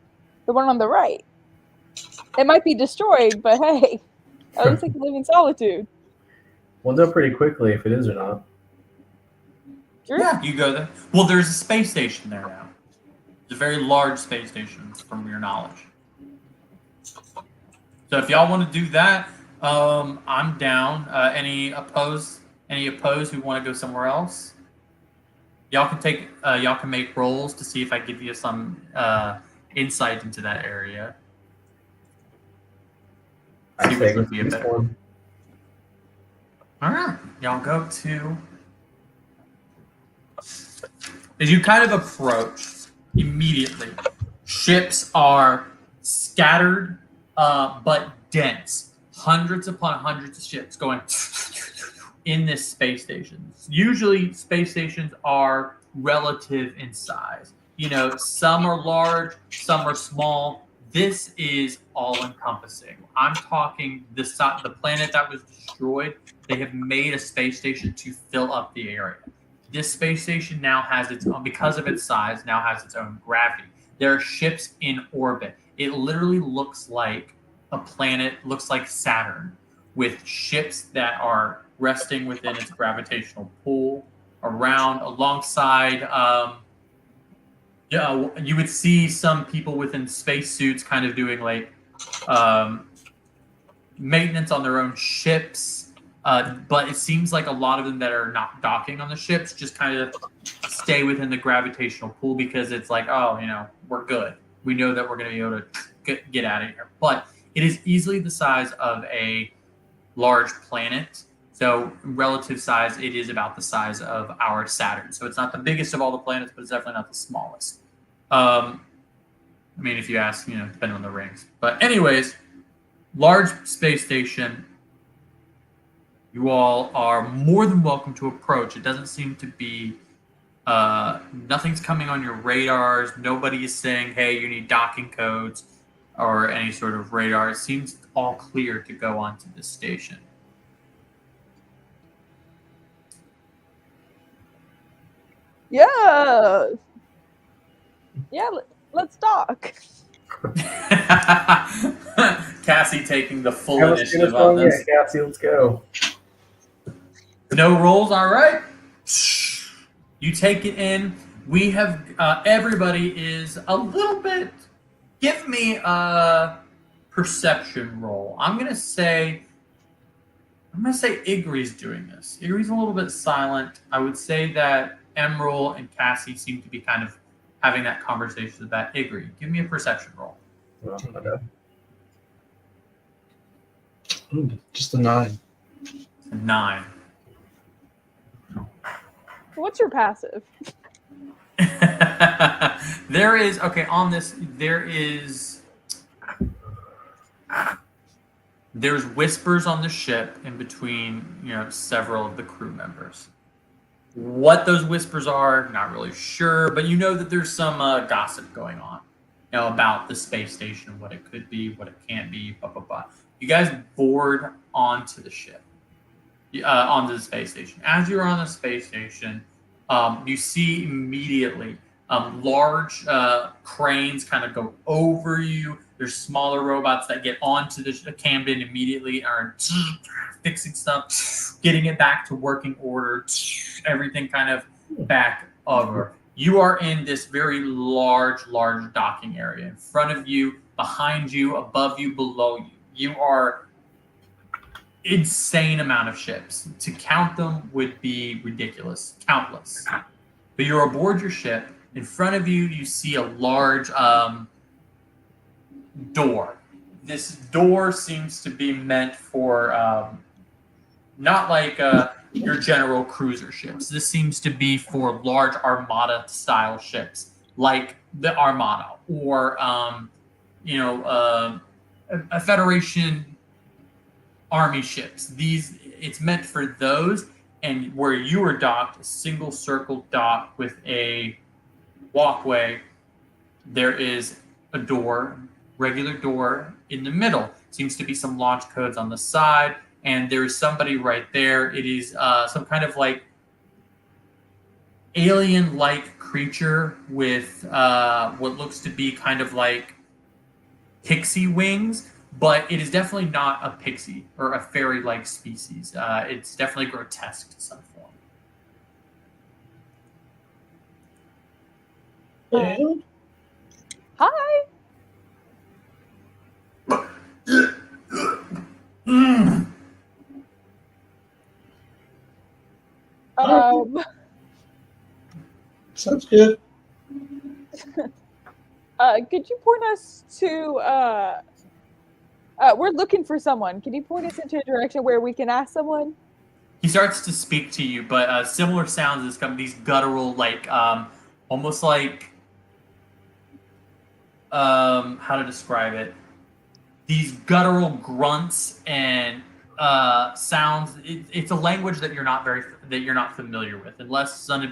the one on the right. It might be destroyed, but hey, at least I can live in solitude. We'll know pretty quickly if it is or not. Sure. Yeah, you go there. Well, there's a space station there now. It's a very large space station, from your knowledge. So if y'all want to do that, I'm down. Any opposed who want to go somewhere else? Y'all can make rolls to see if I give you some insight into that area. I See say which would let's be a use better. one. All right, y'all go to. As you kind of approach, immediately, ships are scattered but dense. Hundreds upon hundreds of ships going in this space station. Usually, space stations are relative in size. You know, some are large, some are small. This is all-encompassing. I'm talking the planet that was destroyed. They have made a space station to fill up the area. This space station now has its own, because of its size, now has its own gravity. There are ships in orbit. It literally looks like a planet, looks like Saturn, with ships that are resting within its gravitational pull alongside. You would see some people within spacesuits kind of doing like maintenance on their own ships. But it seems like a lot of them that are not docking on the ships just kind of stay within the gravitational pull because it's like, oh, we're good. We know that we're going to be able to get out of here. But it is easily the size of a large planet. So relative size, it is about the size of our Saturn. So it's not the biggest of all the planets, but it's definitely not the smallest. I mean, if you ask, depending on the rings. But anyways, large space station. You all are more than welcome to approach. It doesn't seem to be, nothing's coming on your radars. Nobody is saying, hey, you need docking codes or any sort of radar. It seems all clear to go onto this station. Yeah. Yeah, let's dock. Cassie taking the full Let's initiative on this. Cassie, let's go. No rolls, all right. You take it in. We have everybody is a little bit. Give me a perception roll. I'm gonna say Igri's doing this. Igri's a little bit silent. I would say that Emerald and Cassie seem to be kind of having that conversation about Igri. Give me a perception roll. Oh, my bad. Ooh, just a 9. 9. What's your passive? There is there's whispers on the ship in between several of the crew members. What those whispers are, not really sure, but you know that there's some gossip going on about the space station, what it could be, what it can't be, blah blah blah. You guys board onto the ship, onto the space station. As you're on the space station, you see immediately large cranes kind of go over you. There's smaller robots that get onto the Camden immediately, are fixing stuff, getting it back to working order, everything kind of back over. You are in this very large docking area. In front of you, behind you, above you, below you. You are insane amount of ships. To count them would be ridiculous, countless. But you're aboard your ship. In front of you, you see a large door. This door seems to be meant for not like your general cruiser ships. This seems to be for large Armada style ships, like the Armada or a Federation Army ships. It's meant for those, and where you are docked, a single circle dock with a walkway. There is a door, regular door in the middle. Seems to be some launch codes on the side, and there is somebody right there. It is some kind of like alien-like creature with what looks to be kind of like pixie wings, but it is definitely not a pixie or a fairy-like species. It's definitely grotesque to some form. Hi. Sounds good. Could you point us to? We're looking for someone. Can you point us into a direction where we can ask someone? He starts to speak to you, but similar sounds as come these guttural, like almost like how to describe it? These guttural grunts and sounds. It's a language that you're not familiar with, unless one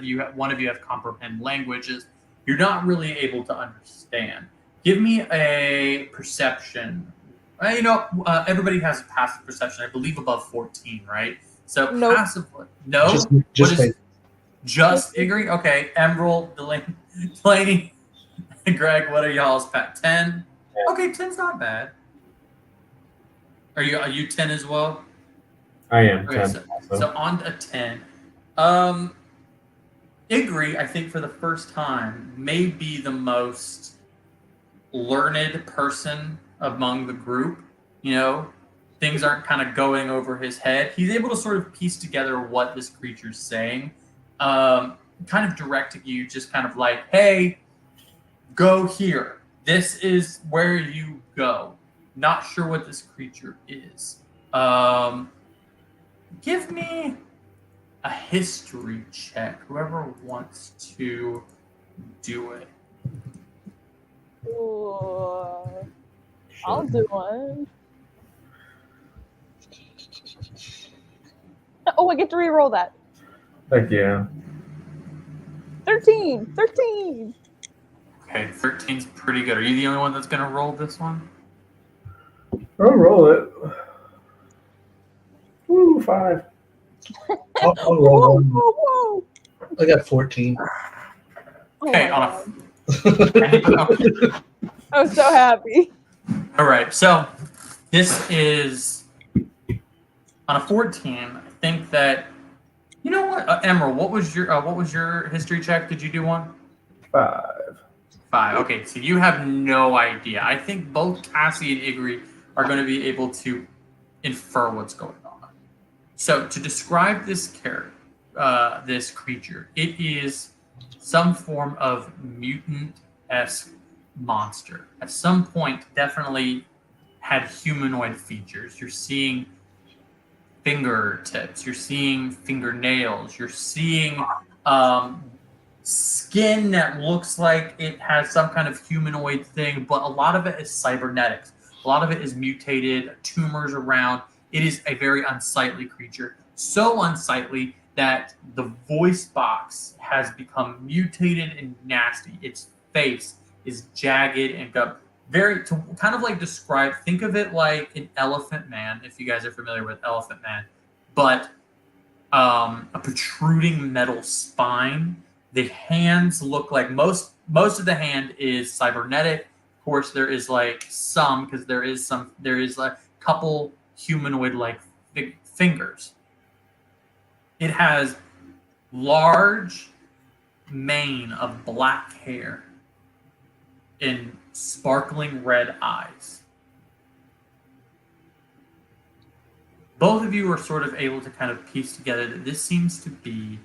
of you have comprehend languages. You're not really able to understand. Give me a perception. Everybody has a passive perception. I believe above 14, right? So Nope. passive. No, just Igri. Okay, Emerald, Delaney, Greg. What are y'all's 10? Okay, 10's not bad. Are you 10 as well? I am. Okay, 10 also. so on a 10. Igri, I think for the first time, may be the most learned person among the group. Things aren't kind of going over his head. He's able to sort of piece together what this creature's saying, kind of directing you, just kind of like, hey, go here. This is where you go. Not sure what this creature is. Give me a history check. Whoever wants to do it. Ooh, I'll do one. Oh, I get to re-roll that. Heck yeah. 13. Okay, 13's pretty good. Are you the only one that's going to roll this one? I'll roll it. Woo, 5. I'll Whoa, roll one. whoa, whoa. I got 14. Oh Okay, my on God. okay. I was so happy. All right, so this is on a 14. I think that Emerald. What was your history check? Did you do one? 5. 5. Okay, so you have no idea. I think both Cassie and Igri are going to be able to infer what's going on. So to describe this this creature, it is some form of mutant-esque monster. At some point, definitely had humanoid features. You're seeing fingertips. You're seeing fingernails. You're seeing skin that looks like it has some kind of humanoid thing, but a lot of it is cybernetics. A lot of it is mutated, tumors around. It is a very unsightly creature. So unsightly that the voice box has become mutated and nasty. Its face is jagged and got to kind of like describe, think of it like an Elephant Man, if you guys are familiar with Elephant Man, but a protruding metal spine. The hands look like most of the hand is cybernetic, course, there is like some, because there is like a couple humanoid like fingers. It has large mane of black hair and sparkling red eyes. Both of you are sort of able to kind of piece together that this seems to be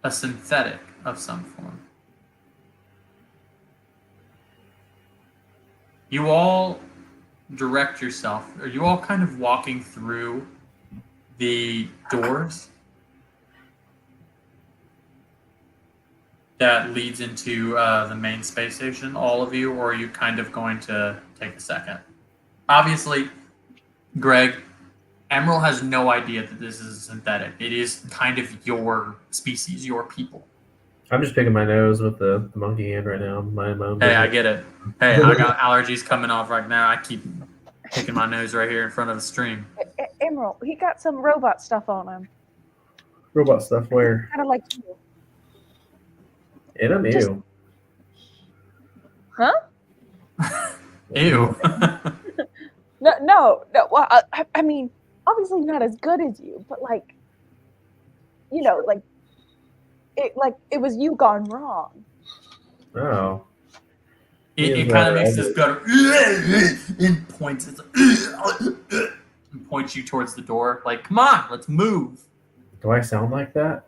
a synthetic of some form. You all direct yourself. Are you all kind of walking through the doors that leads into the main space station, all of you, or are you kind of going to take a second? Obviously, Greg, Emerald has no idea that this is a synthetic. It is kind of your species, your people. I'm just picking my nose with the monkey hand right now. My own Hey, I business. get it. Hey, I got allergies coming off right now. I keep picking my nose right here in front of the stream. Emerald, he got some robot stuff on him. Robot stuff where? Kind of like you. And I'm Just- ew. Huh? Ew. No. Well, I mean, obviously not as good as you, but like, you know, like it was you gone wrong. Oh. It kind of makes this gutter and points and points you towards the door. Like, come on, let's move. Do I sound like that?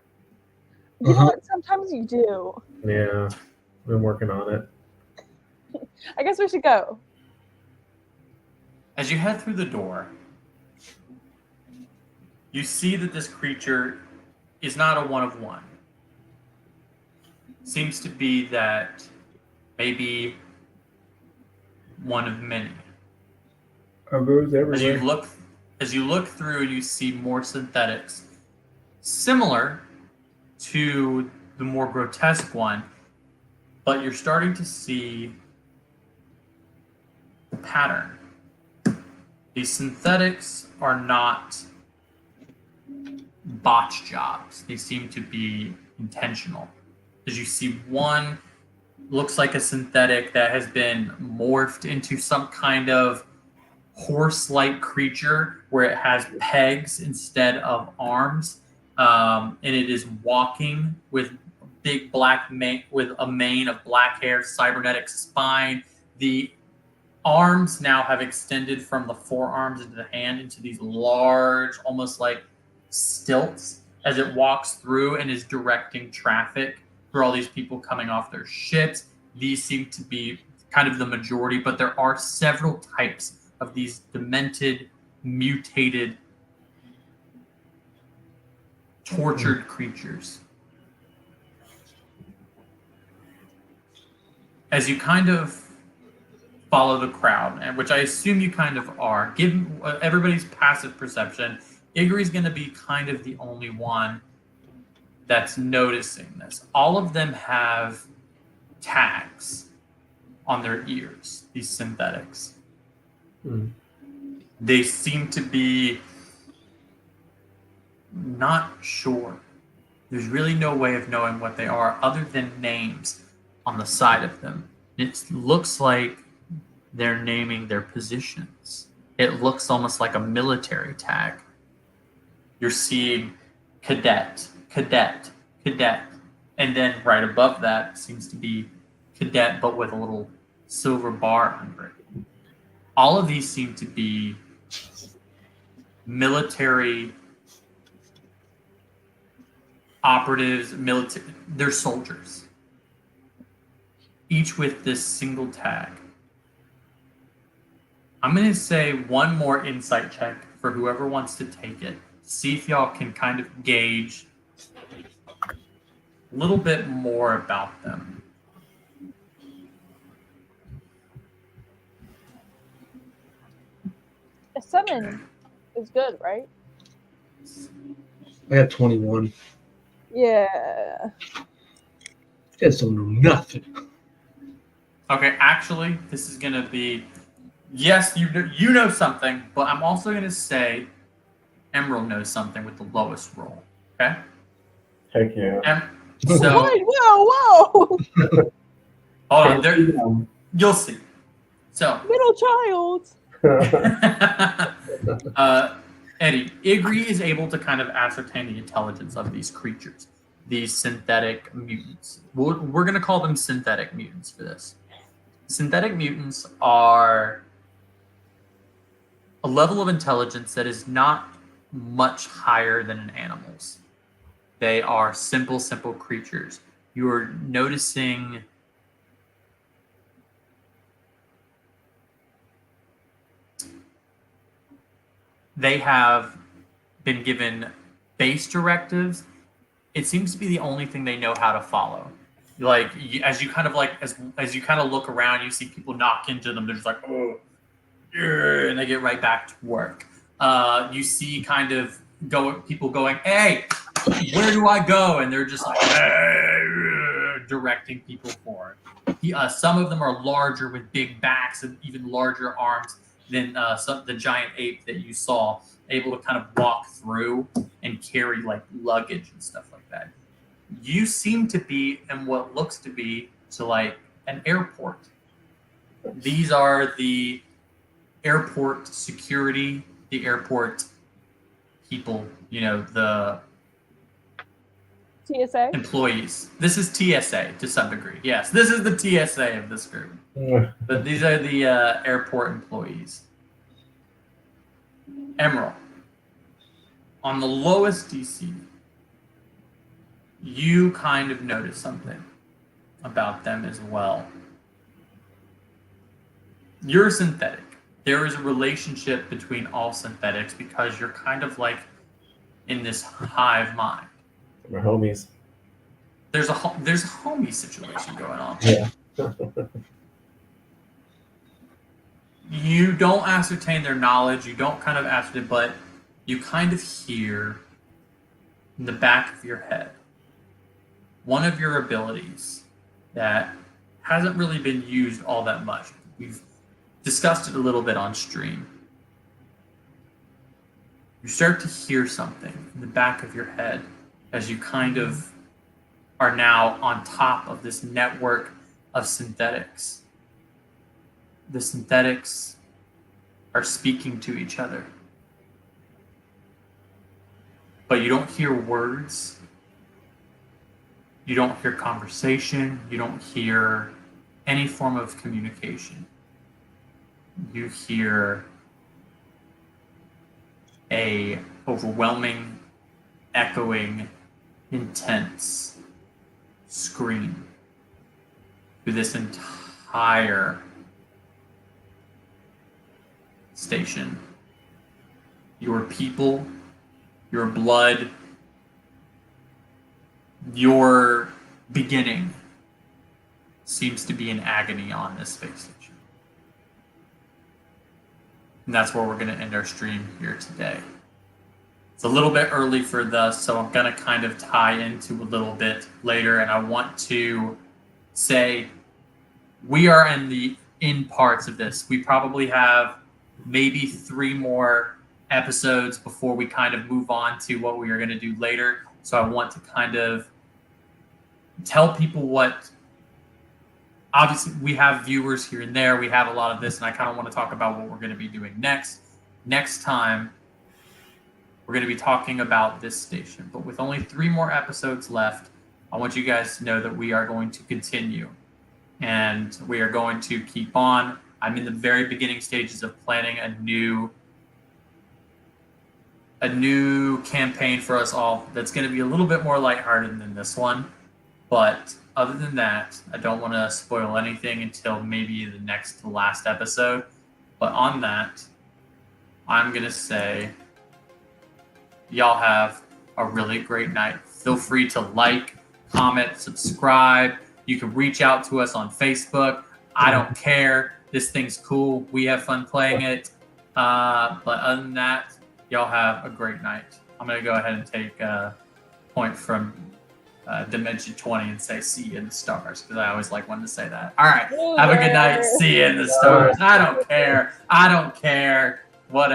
You know what? Sometimes you do. Yeah. I've been working on it. I guess we should go. As you head through the door, you see that this creature is not a one of one. Seems to be that maybe one of many. Are those As you look through, you see more synthetics, similar to the more grotesque one, but you're starting to see the pattern. These synthetics are not botch jobs. They seem to be intentional. As you see one looks like a synthetic that has been morphed into some kind of horse-like creature where it has pegs instead of arms, and it is walking with big black mane, with a mane of black hair, cybernetic spine. The arms now have extended from the forearms into the hand into these large, almost like stilts, as it walks through and is directing traffic for all these people coming off their ships. These seem to be kind of the majority, but there are several types of these demented, mutated, tortured creatures. As you kind of follow the crowd, and which I assume you kind of are, given everybody's passive perception, Igori's going to be kind of the only one that's noticing this. All of them have tags on their ears, these synthetics. They seem to be not sure. There's really no way of knowing what they are other than names on the side of them. It looks like they're naming their positions. It looks almost like a military tag. You're seeing cadet, cadet, cadet. And then right above that seems to be cadet, but with a little silver bar under it. All of these seem to be military operatives, they're soldiers. Each with this single tag. I'm going to say one more insight check for whoever wants to take it. See if y'all can kind of gauge a little bit more about them. A summon is good, right? I got 21. Yeah. You guys don't know nothing. Okay, actually, this is going to be, yes, you know something, but I'm also going to say Emerald knows something with the lowest roll. Okay? Heck yeah. So Whoa! Hold on, there, you'll see. So, Middle child. Eddie, Igri is able to kind of ascertain the intelligence of these creatures, these synthetic mutants. We're going to call them synthetic mutants for this. Synthetic mutants are a level of intelligence that is not much higher than an animal's. They are simple creatures. You're noticing they have been given base directives. It seems to be the only thing they know how to follow. Like as you kind of look around, you see people knock into them. They're just like, oh, yeah, and they get right back to work. You see kind of people going, hey, where do I go? And they're just like directing people forward. Some of them are larger with big backs and even larger arms than the giant ape that you saw, able to kind of walk through and carry like luggage and stuff like that. You seem to be in what looks to be like an airport. These are the airport security, the airport people, the TSA? employees. This is TSA to some degree. Yes, this is the TSA of this group. But these are the airport employees. Emerald, on the lowest DC, you kind of notice something about them as well. You're synthetic. There is a relationship between all synthetics because you're kind of like in this hive mind. We're homies. There's a homie situation going on. Yeah. You don't ascertain their knowledge. You don't kind of ascertain, but you kind of hear in the back of your head one of your abilities that hasn't really been used all that much. We've discussed it a little bit on stream. You start to hear something in the back of your head as you kind of are now on top of this network of synthetics. The synthetics are speaking to each other. But you don't hear words. You don't hear conversation. You don't hear any form of communication. You hear a overwhelming, echoing, intense scream through this entire station. Your people, your blood, your beginning seems to be in agony on this space station. And that's where we're going to end our stream here today. It's a little bit early for this, so I'm going to kind of tie into a little bit later, and I want to say we are in the end parts of this. We probably have maybe 3 more episodes before we kind of move on to what we are going to do later. So I want to kind of tell people what, obviously we have viewers here and there. We have a lot of this, and I kind of want to talk about what we're going to be doing next. Next time, we're going to be talking about this station. But with only 3 more episodes left, I want you guys to know that we are going to continue. And we are going to keep on. I'm in the very beginning stages of planning a new campaign for us all that's going to be a little bit more lighthearted than this one. But other than that, I don't want to spoil anything until maybe the next to last episode. But on that, I'm going to say y'all have a really great night. Feel free to like, comment, subscribe. You can reach out to us on Facebook. I don't care. This thing's cool. We have fun playing it. But other than that, y'all have a great night. I'm going to go ahead and take a point from Dimension 20 and say see you in the stars, because I always like wanting to say that. All right. Have a good night. See you in the stars. I don't care. Whatever.